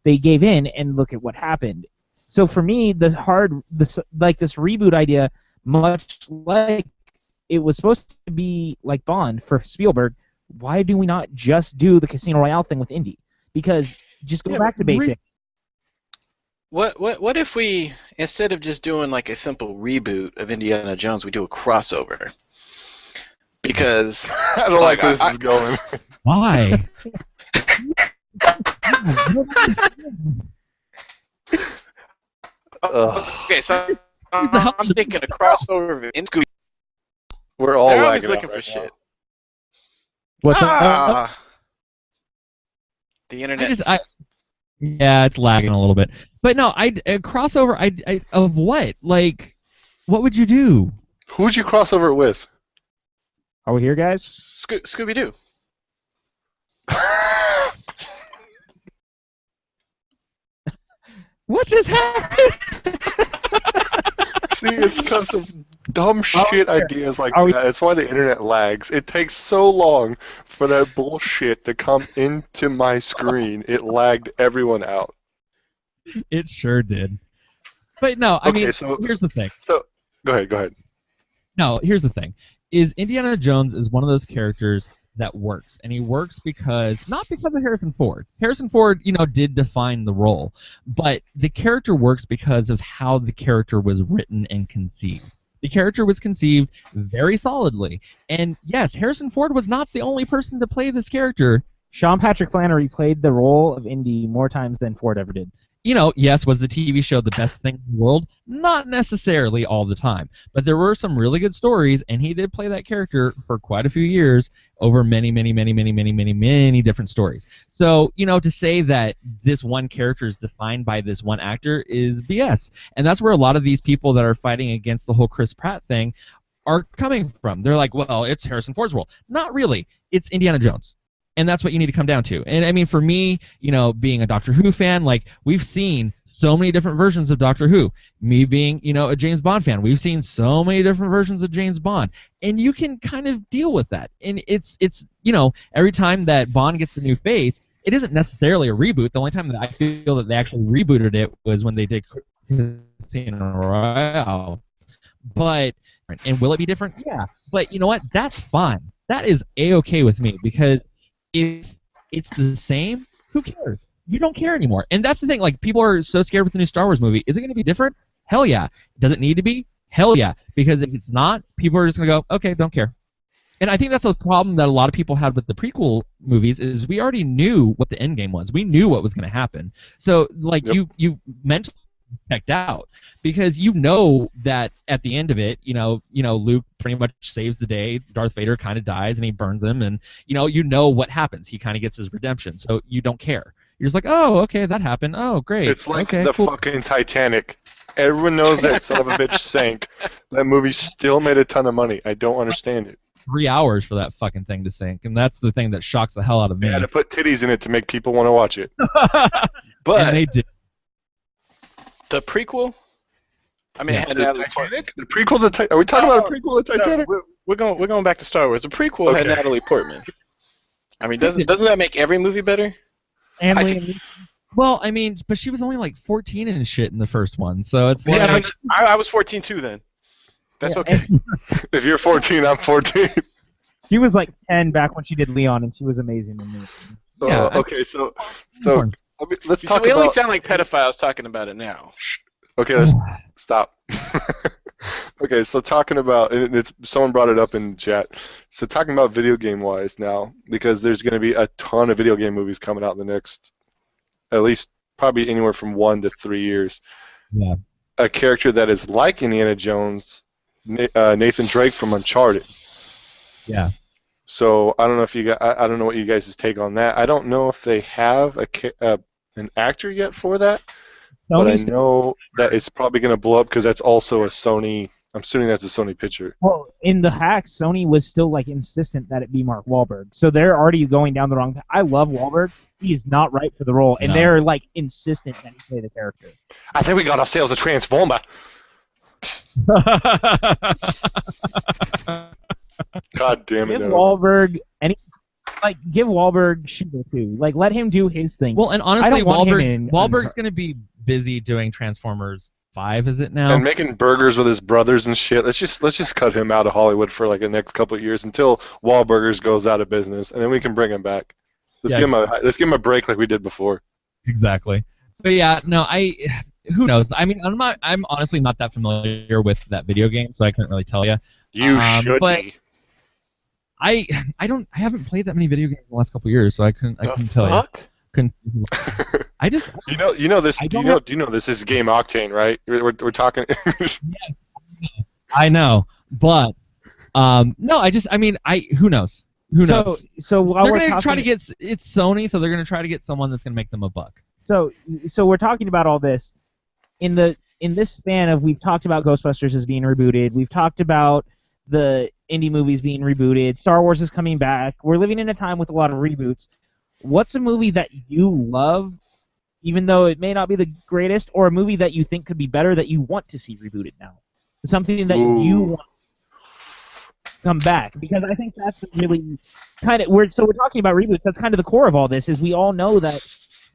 they gave in, and look at what happened. So for me, this reboot idea, much like it was supposed to be like Bond for Spielberg, why do we not just do the Casino Royale thing with Indy? Because just go back to basics. What if we, instead of just doing like a simple reboot of Indiana Jones, we do a crossover? Because I don't like where this is going. Why? Okay, so I'm thinking a crossover in Scooby. We're all always looking for shit. What's up? The internet. Yeah, it's lagging a little bit. But no, a crossover. Of what? Like, what would you do? Who would you cross over it with? Are we here, guys? Scooby-Doo. What just happened? See, it's because of dumb shit ideas like Are we- that. It's why the internet lags. It takes so long for that bullshit to come into my screen. It lagged everyone out. It sure did. But no, I mean, here's the thing. So, go ahead. No, here's the thing. Is Indiana Jones is one of those characters that works, and he works not because of Harrison Ford. Harrison Ford, did define the role, but the character works because of how the character was written and conceived. The character was conceived very solidly, and yes, Harrison Ford was not the only person to play this character. Sean Patrick Flannery played the role of Indy more times than Ford ever did. Yes, was the TV show the best thing in the world? Not necessarily all the time. But there were some really good stories, and he did play that character for quite a few years over many, many, many, many, many, many, many different stories. So, to say that this one character is defined by this one actor is BS. And that's where a lot of these people that are fighting against the whole Chris Pratt thing are coming from. They're like, well, it's Harrison Ford's role. Not really. It's Indiana Jones. And that's what you need to come down to. And I mean, for me, being a Doctor Who fan, like, we've seen so many different versions of Doctor Who. Me being, a James Bond fan, we've seen so many different versions of James Bond. And you can kind of deal with that. And it's every time that Bond gets a new face, it isn't necessarily a reboot. The only time that I feel that they actually rebooted it was when they did Casino Royale. And will it be different? Yeah. But you know what? That's fine. That is A-okay with me, because if it's the same, who cares? You don't care anymore. And that's the thing. Like, people are so scared with the new Star Wars movie. Is it going to be different? Hell yeah. Does it need to be? Hell yeah. Because if it's not, people are just going to go, okay, don't care. And I think that's a problem that a lot of people had with the prequel movies, is we already knew what the end game was. We knew what was going to happen. So, like, Yep. you mentally checked out, because you know that at the end of it, Luke pretty much saves the day. Darth Vader kind of dies and he burns him, and you know what happens. He kind of gets his redemption, so you don't care. You're just like, oh, okay, that happened. Oh, great. It's like okay, the cool. fucking Titanic. Everyone knows that son of a bitch sank. That movie still made a ton of money. I don't understand it. 3 hours for that fucking thing to sink, and that's the thing that shocks the hell out of me. They had to put titties in it to make people want to watch it. But and they did. the prequel, I mean, Yeah. it had The Natalie Portman. Titanic? The prequel's a Titanic? Are we talking about a prequel of Titanic? No, we're going back to Star Wars. The prequel had Okay. Natalie Portman. I mean, doesn't that make every movie better? And I Liam Well, I mean, but she was only like 14 and shit in the first one, so it's Yeah, like, but I was 14 too then. That's Yeah, okay. If you're 14, I'm 14. she was like 10 back when she did Leon, and she was amazing in the Yeah, Okay, so let's So talk we only about. sound like pedophiles talking about it now. Okay, let's stop. Okay, so talking about someone brought it up in chat. So talking about video game wise now, because there's going to be a ton of video game movies coming out in the next, at least probably anywhere from 1 to 3 years. yeah. A character that is like Indiana Jones, Nathan Drake from Uncharted. Yeah. So I don't know if you guys, I don't know what you guys' take on that. I don't know if they have an actor yet for that, but I Sony's know that it's probably going to blow up because that's also a Sony. I'm assuming that's a Sony picture. Well, in the hacks, Sony was still like insistent that it be Mark Wahlberg, so they're already going down the wrong path. I love Wahlberg; he is not right for the role, and No. they're like insistent that he play the character. I think we got ourselves a Transformer. God damn it! Give No. Wahlberg give Wahlberg Shooter too. Like, let him do his thing. Well, and I honestly, don't want him in Wahlberg's going to be busy doing Transformers 5, is it now? And making burgers with his brothers and shit. Let's just cut him out of Hollywood for like the next couple of years until Wahlburgers goes out of business, and then we can bring him back. Let's give him a break like we did before. Exactly. But yeah, no, who knows? I mean, I'm honestly not that familiar with that video game, so I couldn't really tell you. You should but be. I haven't played that many video games in the last couple of years, so I couldn't tell you. Couldn't, I just You know this. I Do don't you know this is GameOctane, right? We're talking. I know, but no, who knows? Who knows? So while They're we're gonna talking, try to get it's Sony, so they're gonna try to get someone that's gonna make them a buck. So we're talking about all this in this span of, we've talked about Ghostbusters as being rebooted. We've talked about the indie movies being rebooted. Star Wars is coming back. We're living in a time with a lot of reboots. What's a movie that you love, even though it may not be the greatest, or a movie that you think could be better that you want to see rebooted now? something that you want to come back, because I think that's really kind of we're talking about reboots. That's kind of the core of all this. Is we all know that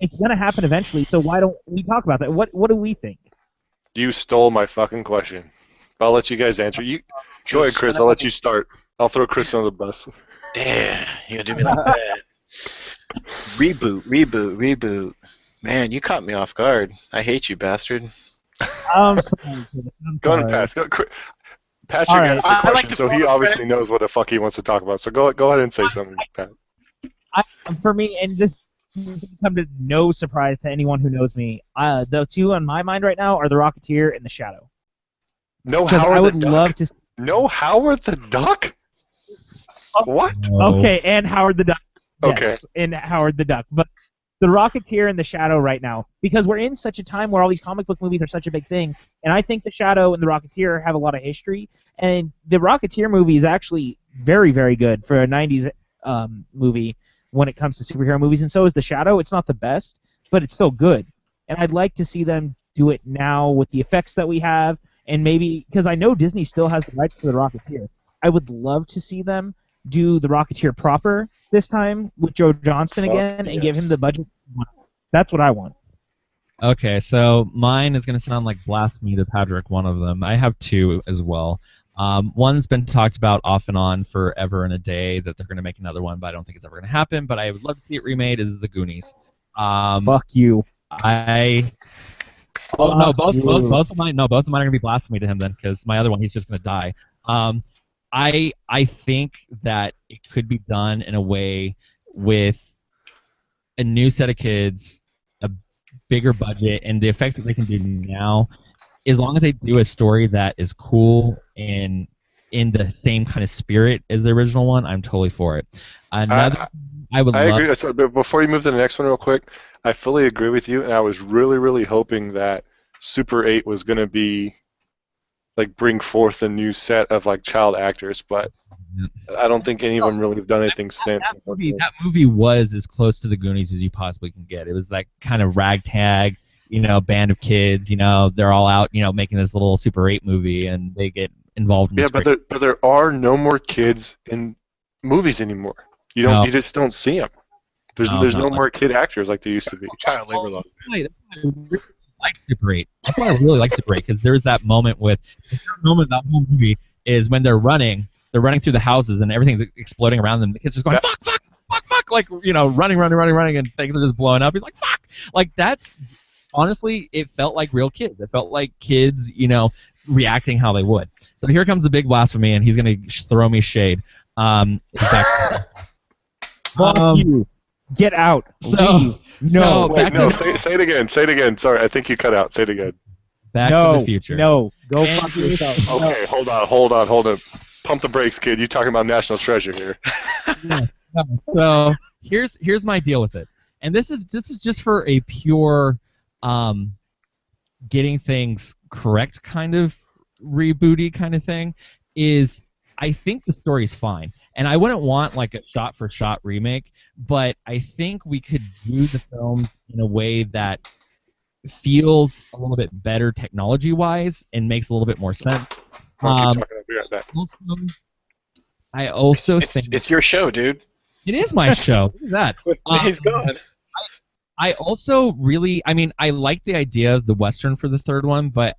it's going to happen eventually. So why don't we talk about that? What do we think? You stole my fucking question. I'll let you guys answer. You go ahead, Chris. I'll let you start. I'll throw Chris on the bus. Damn, you gonna do me like that? Reboot. Man, you caught me off guard. I hate you, bastard. I'm sorry. Go ahead and pass. Patrick All right. asked the I question, like to so he phone a obviously friend. knows what the fuck he wants to talk about. So go ahead and say something, Pat. For me, and this is going to come to no surprise to anyone who knows me, the two on my mind right now are The Rocketeer and The Shadow. No Because Howard I would the Duck? love to. No Howard the Duck? What? No. Okay, and Howard the Duck. Yes, Okay. and Howard the Duck. But The Rocketeer and The Shadow right now, because we're in such a time where all these comic book movies are such a big thing, and I think The Shadow and The Rocketeer have a lot of history, and The Rocketeer movie is actually very, very good for a 90s movie when it comes to superhero movies, and so is The Shadow. It's not the best, but it's still good. And I'd like to see them do it now with the effects that we have, and maybe, because I know Disney still has the rights to The Rocketeer, I would love to see them do The Rocketeer proper this time with Joe Johnston again and give him the budget. That's what I want. Okay, so mine is going to sound like blasphemy to Patrick, one of them. I have two as well. One's been talked about off and on forever and a day that they're going to make another one, but I don't think it's ever going to happen, but I would love to see it remade, is The Goonies. Fuck you. Oh no, both of mine are going to be blasphemy to him then, because my other one, he's just going to die. I think that it could be done in a way with a new set of kids, a bigger budget, and the effects that they can do now, as long as they do a story that is cool and in the same kind of spirit as the original one, I'm totally for it. Another, I agree. So, but before you move to the next one real quick, I fully agree with you, and I was really, really hoping that Super 8 was going to be like bring forth a new set of like child actors, but I don't think any of them really have done anything since. That movie was as close to the Goonies as you possibly can get. It was that kind of ragtag, band of kids. They're all out, making this little Super 8 movie, and they get involved in this. Yeah, but there are no more kids in movies anymore. You just don't see them. There's no more kid actors like there used to be. Child labor law. Like Super 8. That's why I really like Super 8, because there's that moment in that whole movie is when they're running through the houses and everything's exploding around them. The kids just going fuck, like running, and things are just blowing up. He's like fuck, like that's honestly, it felt like real kids. It felt like kids, reacting how they would. So here comes the big blasphemy, and he's gonna throw me shade. Fuck you. Get out. So, no. Say it again. Say it again. Sorry, I think you cut out. Say it again. Back to the Future. No. Go fuck yourself. Okay, hold on. Pump the brakes, kid. You're talking about National Treasure here. No. So here's my deal with it, and this is just for a pure, getting things correct kind of rebooty kind of thing. Is I think the story's fine, and I wouldn't want like a shot-for-shot remake, but I think we could do the films in a way that feels a little bit better technology-wise and makes a little bit more sense. I also think it's your show, dude. It is my show. Look at that. He's gone. I also really, I like the idea of the Western for the third one, but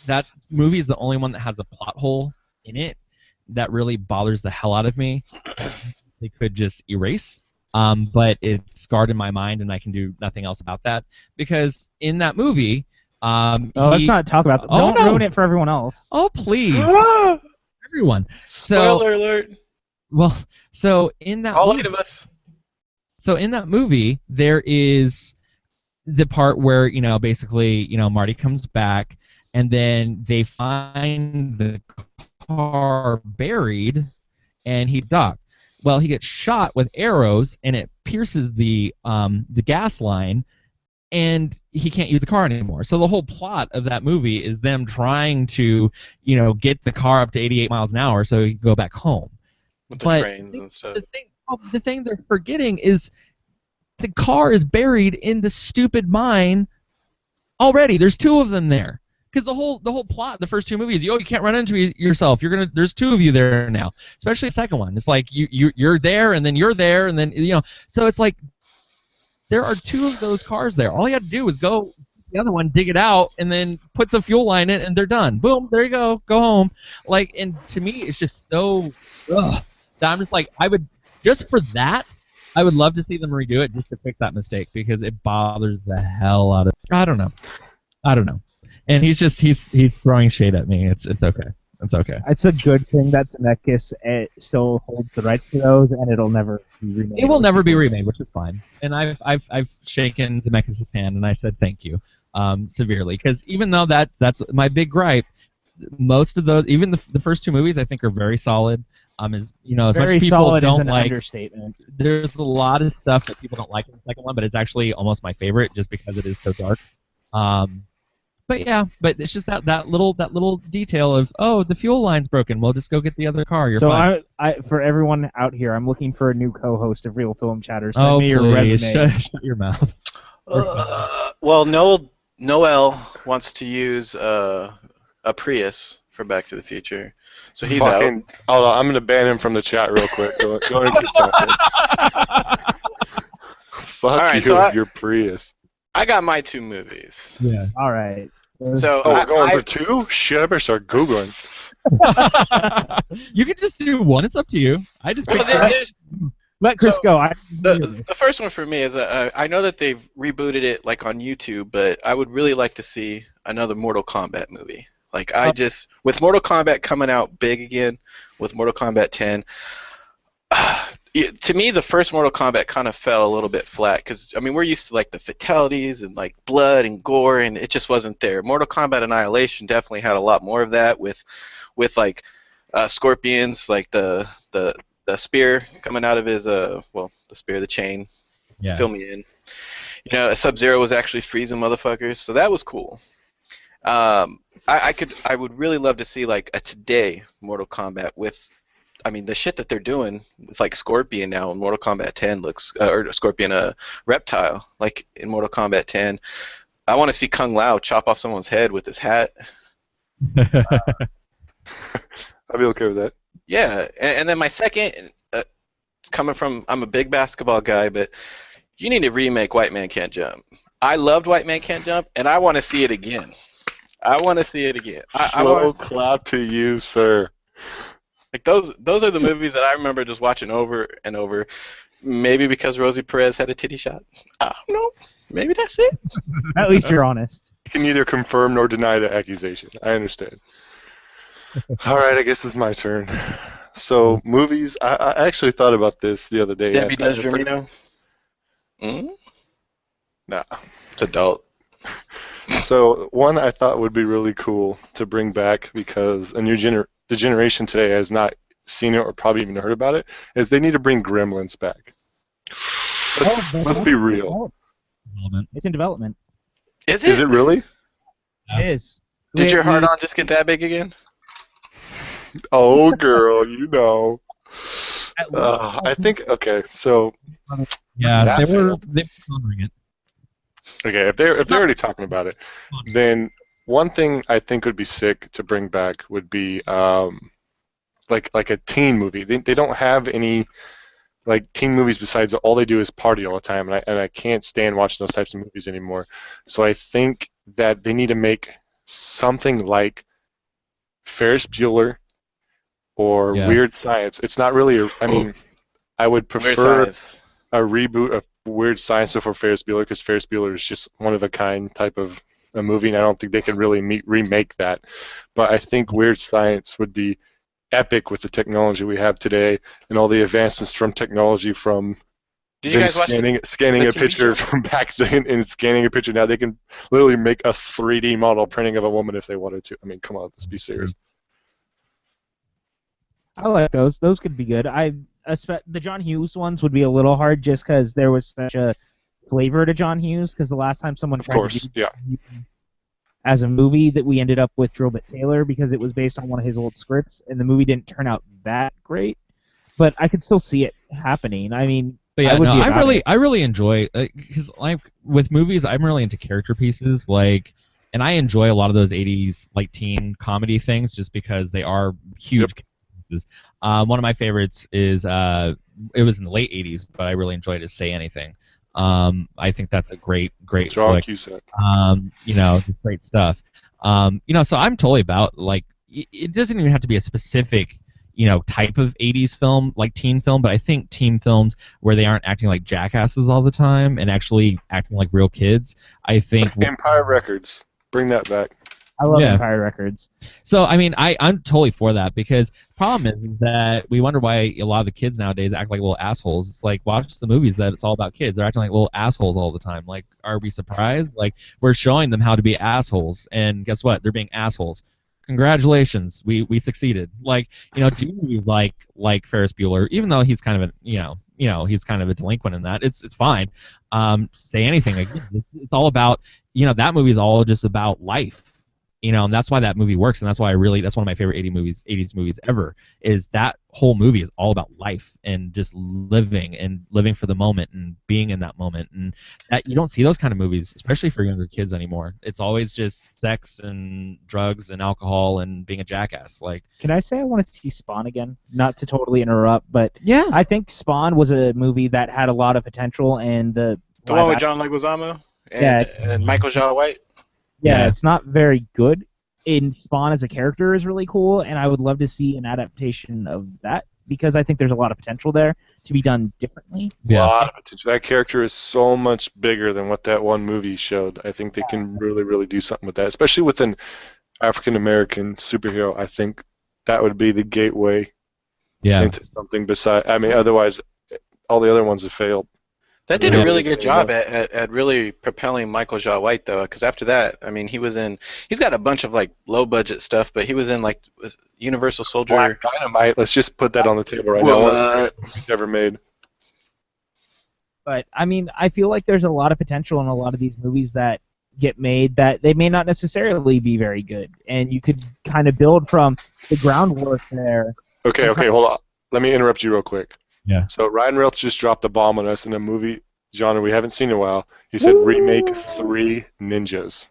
that movie is the only one that has a plot hole in it that really bothers the hell out of me. They could just erase, but it's scarred in my mind, and I can do nothing else about that. Because in that movie, let's not talk about that. Don't ruin it for everyone else. Oh, please. Everyone. Spoiler alert. Well, so in that all 8 of us. So in that movie, there is the part where, basically, Marty comes back, and then they find the car buried, and he ducked. Well, he gets shot with arrows, and it pierces the gas line, and he can't use the car anymore. So the whole plot of that movie is them trying to, get the car up to 88 miles an hour so he can go back home. With the trains and stuff. The thing they're forgetting is the car is buried in the stupid mine already. There's 2 of them there. Because the whole plot, the first two movies, you can't run into yourself. There's two of you there now, especially the second one. It's like you're there, and then you're there, and then So it's like there are two of those cars there. All you had to do was go the other one, dig it out, and then put the fuel line in, and they're done. Boom, there you go home. Like, and to me, it's just so that I'm just like, I would just for that. I would love to see them redo it just to fix that mistake because it bothers the hell out of. I don't know. And he's throwing shade at me. It's okay. It's okay. It's a good thing that Zemeckis still holds the rights to those, and it'll never be remade. It will never be remade, which is fine. And I've shaken Zemeckis' hand and I said thank you, severely, because even though that's my big gripe, most of those, even the first two movies, I think are very solid. As much as people solid don't is an like, understatement. there's a lot of stuff that people don't like in the second one, but it's actually almost my favorite just because it is so dark. But it's just that little detail of, oh, the fuel line's broken. We'll just go get the other car. You're fine. I for everyone out here, I'm looking for a new co-host of Real Film Chatter. Send me your please. resume. Shut your mouth. Well, Noel wants to use a Prius for Back to the Future, so he's out. Hold on, I'm gonna ban him from the chat real quick. Go ahead and keep talking. Fuck right, you with your Prius. I got my two movies. Yeah. All right. So we're going for two? Shit, I better start Googling. You can just do one. It's up to you. I just let Chris go. The first one for me is I know that they've rebooted it like on YouTube, but I would really like to see another Mortal Kombat movie. Like with Mortal Kombat coming out big again, with Mortal Kombat 10. To me, the first Mortal Kombat kind of fell a little bit flat because we're used to like the fatalities and like blood and gore, and it just wasn't there. Mortal Kombat Annihilation definitely had a lot more of that with like scorpions, like the spear coming out of his the spear, the chain. Yeah. Fill me in. Sub-Zero was actually freezing motherfuckers, so that was cool. I would really love to see like a today Mortal Kombat with. The shit that they're doing with like Scorpion now in Mortal Kombat 10 looks, or Scorpion, a reptile, like in Mortal Kombat 10. I want to see Kung Lao chop off someone's head with his hat. I'd be okay with that. Yeah, and then my second, it's coming from, I'm a big basketball guy, but you need to remake White Man Can't Jump. I loved White Man Can't Jump, and I want to see it again. Slow clap to you, sir. Like those are the movies that I remember just watching over and over. Maybe because Rosie Perez had a titty shot. I don't know. Maybe that's it. At least you're honest. You can neither confirm nor deny the accusation. I understand. All right, I guess it's my turn. So movies. I actually thought about this the other day. Debbie Does Germino. Nah, it's adult. So one I thought would be really cool to bring back because the generation today has not seen it or probably even heard about it, is they need to bring Gremlins back. Let's be real. It's in development. Is it? Is it really? It is. Did your heart on just get that big again? Oh, girl, you know. I think, okay, so... Yeah, they were pondering it. Okay, if they're already talking about it, then one thing I think would be sick to bring back would be like a teen movie. They don't have any like teen movies besides all they do is party all the time, and I can't stand watching those types of movies anymore. So I think that they need to make something like Ferris Bueller or Weird Science. It's not really I would prefer a reboot of Weird Science before Ferris Bueller because Ferris Bueller is just one of a kind type of a movie, and I don't think they can really remake that. But I think Weird Science would be epic with the technology we have today and all the advancements from technology from scanning a picture from back then and scanning a picture now. They can literally make a 3D model printing of a woman if they wanted to. Come on, let's be serious. I like those. Those could be good. The John Hughes ones would be a little hard just because there was such a flavor to John Hughes, because the last time someone tried to do as a movie that we ended up with Drillbit Taylor because it was based on one of his old scripts, and the movie didn't turn out that great. But I could still see it happening. But yeah, I really enjoy because like with movies, I'm really into character pieces. Like and I enjoy a lot of those 80s like teen comedy things just because they are huge. Yep. One of my favorites is it was in the late 80s, but I really enjoyed it. Say Anything. I think that's a great Strong flick. Cusack. Just great stuff. So I'm totally about like it doesn't even have to be a specific type of 80s film like teen film, but I think teen films where they aren't acting like jackasses all the time and actually acting like real kids. I think Empire Records, bring that back. I love Empire Records. So, I mean, I'm totally for that because the problem is that we wonder why a lot of the kids nowadays act like little assholes. It's like, watch the movies that it's all about kids. They're acting like little assholes all the time. Like, are we surprised? Like, we're showing them how to be assholes, and guess what? They're being assholes. Congratulations, we succeeded. Like, do movies like Ferris Bueller, even though he's kind of he's kind of a delinquent in that. It's fine. Say Anything. Again, it's all about that movie is all just about life. And that's why that movie works, and that's why that's one of my favorite 80s movies ever, is that whole movie is all about life and just living for the moment and being in that moment. And that you don't see those kind of movies, especially for younger kids anymore. It's always just sex and drugs and alcohol and being a jackass. Like, can I say I want to see Spawn again? Not to totally interrupt, but yeah, I think Spawn was a movie that had a lot of potential, and the one with John Leguizamo and Michael Jai White. Yeah, it's not very good. And Spawn as a character is really cool, and I would love to see an adaptation of that because I think there's a lot of potential there to be done differently. Yeah. A lot of potential. That character is so much bigger than what that one movie showed. I think they can really, really do something with that, especially with an African-American superhero. I think that would be the gateway into something beside. I mean, otherwise, all the other ones have failed. That did a really good job at really propelling Michael Jai White, though, because after that, I mean, he's got a bunch of like low budget stuff, but he was in like Universal Soldier. Black Dynamite. Let's just put that on the table right now. Never made. But I mean, I feel like there's a lot of potential in a lot of these movies that get made that they may not necessarily be very good, and you could kind of build from the groundwork there. Okay, hold on. Let me interrupt you real quick. Yeah. So Ryan Reynolds just dropped the bomb on us in a movie genre we haven't seen in a while. He said remake 3 Ninjas.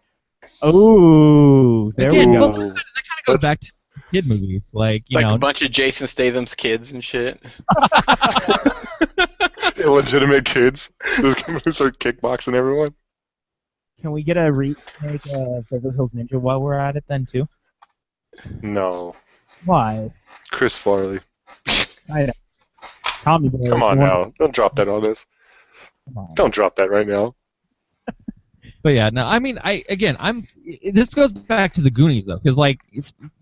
Oh, there we go. That kind of goes back to kid movies, like it's like a bunch of Jason Statham's kids and shit. Illegitimate kids just come and start kickboxing everyone. Can we get a remake of Beverly Hills Ninja while we're at it then too? No. Why? Chris Farley. I know. Tommy Boy. Come on now. Don't drop that on us. Don't drop that right now. But yeah, no, I mean, this goes back to the Goonies though, because like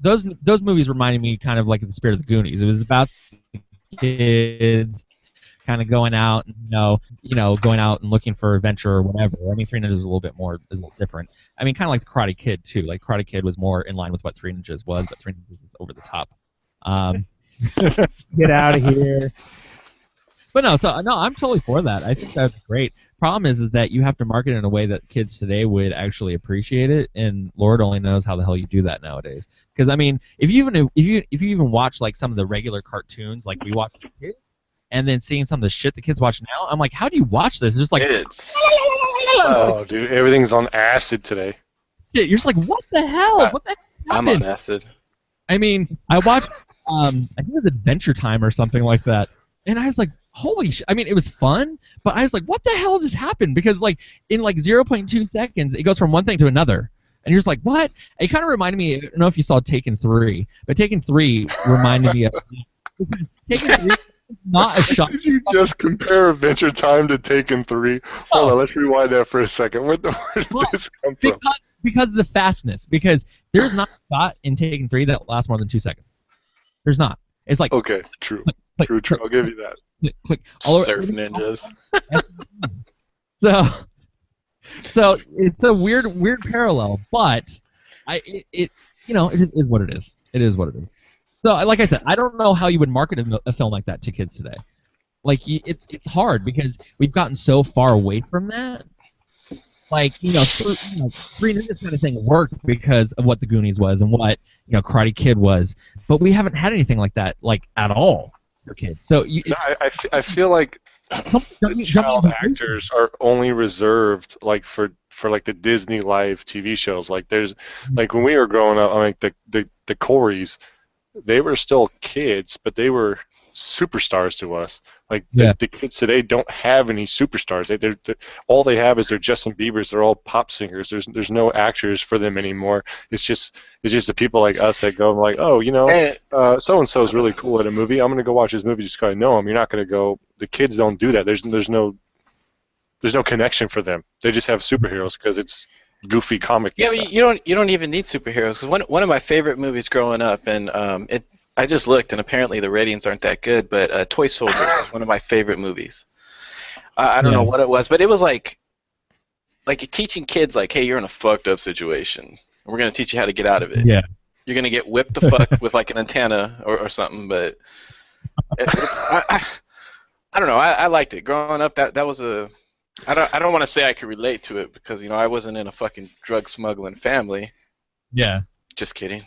those movies reminded me kind of like of the spirit of the Goonies. It was about kids kind of going out and going out and looking for adventure or whatever. I mean, Three Ninjas is a little different. I mean, kind of like the Karate Kid too. Like Karate Kid was more in line with what Three Ninjas was, but Three Ninjas was over the top. Get out of here. But no, I'm totally for that. I think that's great. Problem is that you have to market it in a way that kids today would actually appreciate it, and Lord only knows how the hell you do that nowadays. Because I mean, if you even watch like some of the regular cartoons like we watch as kids, and then seeing some of the shit the kids watch now, I'm like, how do you watch this? It's just like, oh, dude, everything's on acid today. You're just like, what the hell? What the heck I'm happened? on acid. I mean, I watched, I think it was Adventure Time or something like that, and I was like, holy shit. I mean, it was fun, but I was like, what the hell just happened? Because, like, in, like, 0.2 seconds, it goes from one thing to another. And you're just like, what? It kind of reminded me, I don't know if you saw Taken 3, but Taken 3 reminded me of... Taken 3 is not a shot. Did you just compare Adventure Time to Taken 3? Hold on, let's rewind that for a second. Where did this come from? Because of the fastness. Because there's not a shot in Taken 3 that lasts more than 2 seconds. There's not. It's like... Okay, true. True. I'll give you that. Click. Surf ninjas. So it's a weird parallel, but it just is what it is. It is what it is. So like I said, I don't know how you would market a film like that to kids today. Like it's hard because we've gotten so far away from that. Like Three Ninjas kind of thing worked because of what the Goonies was and what Karate Kid was, but we haven't had anything like that like at all for kids. So I feel like the child actors are only reserved like for like the Disney live TV shows. Like there's like when we were growing up, like the Coreys, they were still kids, but they were superstars to us. Like the kids today don't have any superstars. They're all they have is their Justin Biebers. They're all pop singers. There's no actors for them anymore. It's just the people like us that go like, oh, so and so is really cool at a movie. I'm gonna go watch his movie just because I know him. You're not gonna go. The kids don't do that. There's no connection for them. They just have superheroes because it's goofy comic. Yeah, but you don't even need superheroes. Because one of my favorite movies growing up, and I just looked, and apparently the ratings aren't that good, but Toy Soldier is one of my favorite movies. I don't know what it was, but it was like teaching kids, like, hey, you're in a fucked up situation, and we're going to teach you how to get out of it. Yeah. You're going to get whipped the fuck with, like, an antenna or something, but I don't know. I liked it. Growing up, that was a... I don't want to say I could relate to it because, I wasn't in a fucking drug-smuggling family. Yeah. Just kidding.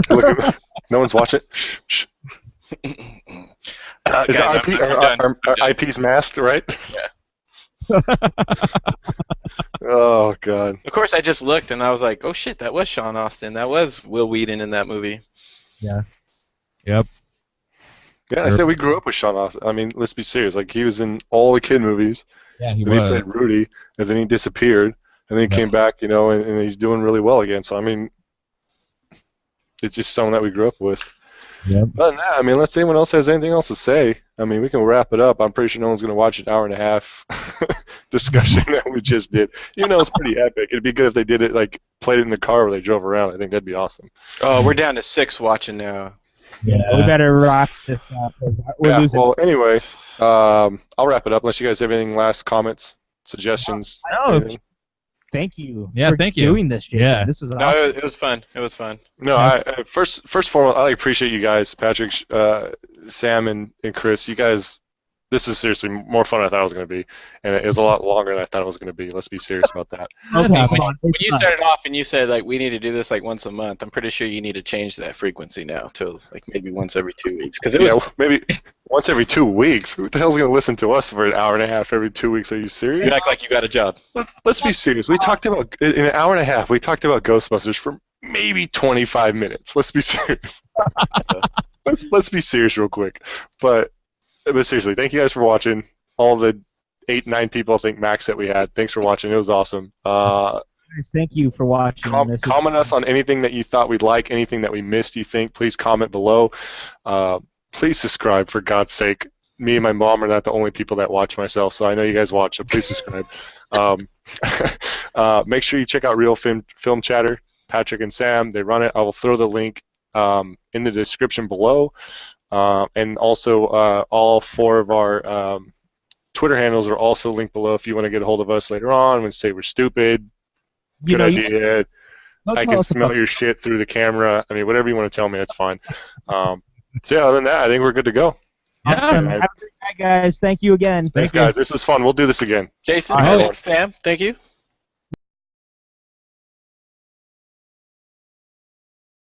Look at this. No one's watching. Shh. Is guys, our IP's masked, right? Yeah. Oh God. Of course, I just looked and I was like, "Oh shit, that was Sean Astin. That was Will Wheaton in that movie." Yeah. Yep. Yeah, I said we grew up with Sean Astin. I mean, let's be serious. Like he was in all the kid movies. Yeah, he was. He played Rudy, and then he disappeared, and then he came back, and he's doing really well again. So I mean, it's just someone that we grew up with. Yep. But nah, I mean, unless anyone else has anything else to say, I mean, we can wrap it up. I'm pretty sure no one's going to watch an hour and a half discussion that we just did. Even though it's pretty epic. It'd be good if they did it, like, played it in the car where they drove around. I think that'd be awesome. Oh, we're down to 6 watching now. Yeah, we better rock this up. We're losing. Well, anyway, I'll wrap it up unless you guys have any last comments, suggestions. Thank you. Yeah, for thank you. doing this, Jason. Yeah. This is awesome. No, it was fun. It was fun. No, I first and foremost, I appreciate you guys, Patrick, Sam, and Chris. You guys, this is seriously more fun than I thought it was going to be, and it was a lot longer than I thought it was going to be. Let's be serious about that. Okay, when you started off and you said like we need to do this like once a month, I'm pretty sure you need to change that frequency now to like maybe once every 2 weeks because it was maybe once every 2 weeks. Who the hell's going to listen to us for an hour and a half every 2 weeks? Are you serious? You act like you got a job. Let's be serious. We talked about in an hour and a half. We talked about Ghostbusters for maybe 25 minutes. Let's be serious. Let's be serious real quick. But seriously, thank you guys for watching. All the 8, 9 people, I think, max that we had. Thanks for watching. It was awesome. Thank you for watching. Comment us on anything that you thought we'd like, anything that we missed, you think. Please comment below. Please subscribe, for God's sake. Me and my mom are not the only people that watch myself, so I know you guys watch, so please subscribe. Make sure you check out Real Film Chatter. Patrick and Sam, they run it. I will throw the link in the description below. And also, all 4 of our Twitter handles are also linked below if you want to get a hold of us later on and say we're stupid, good idea, I can smell your shit through the camera. I mean, whatever you want to tell me, that's fine. So yeah, other than that, I think we're good to go. Awesome. Have a great night, guys. Thank you again. Thanks, guys. This was fun. We'll do this again. Jason, Alex, Sam, thank you.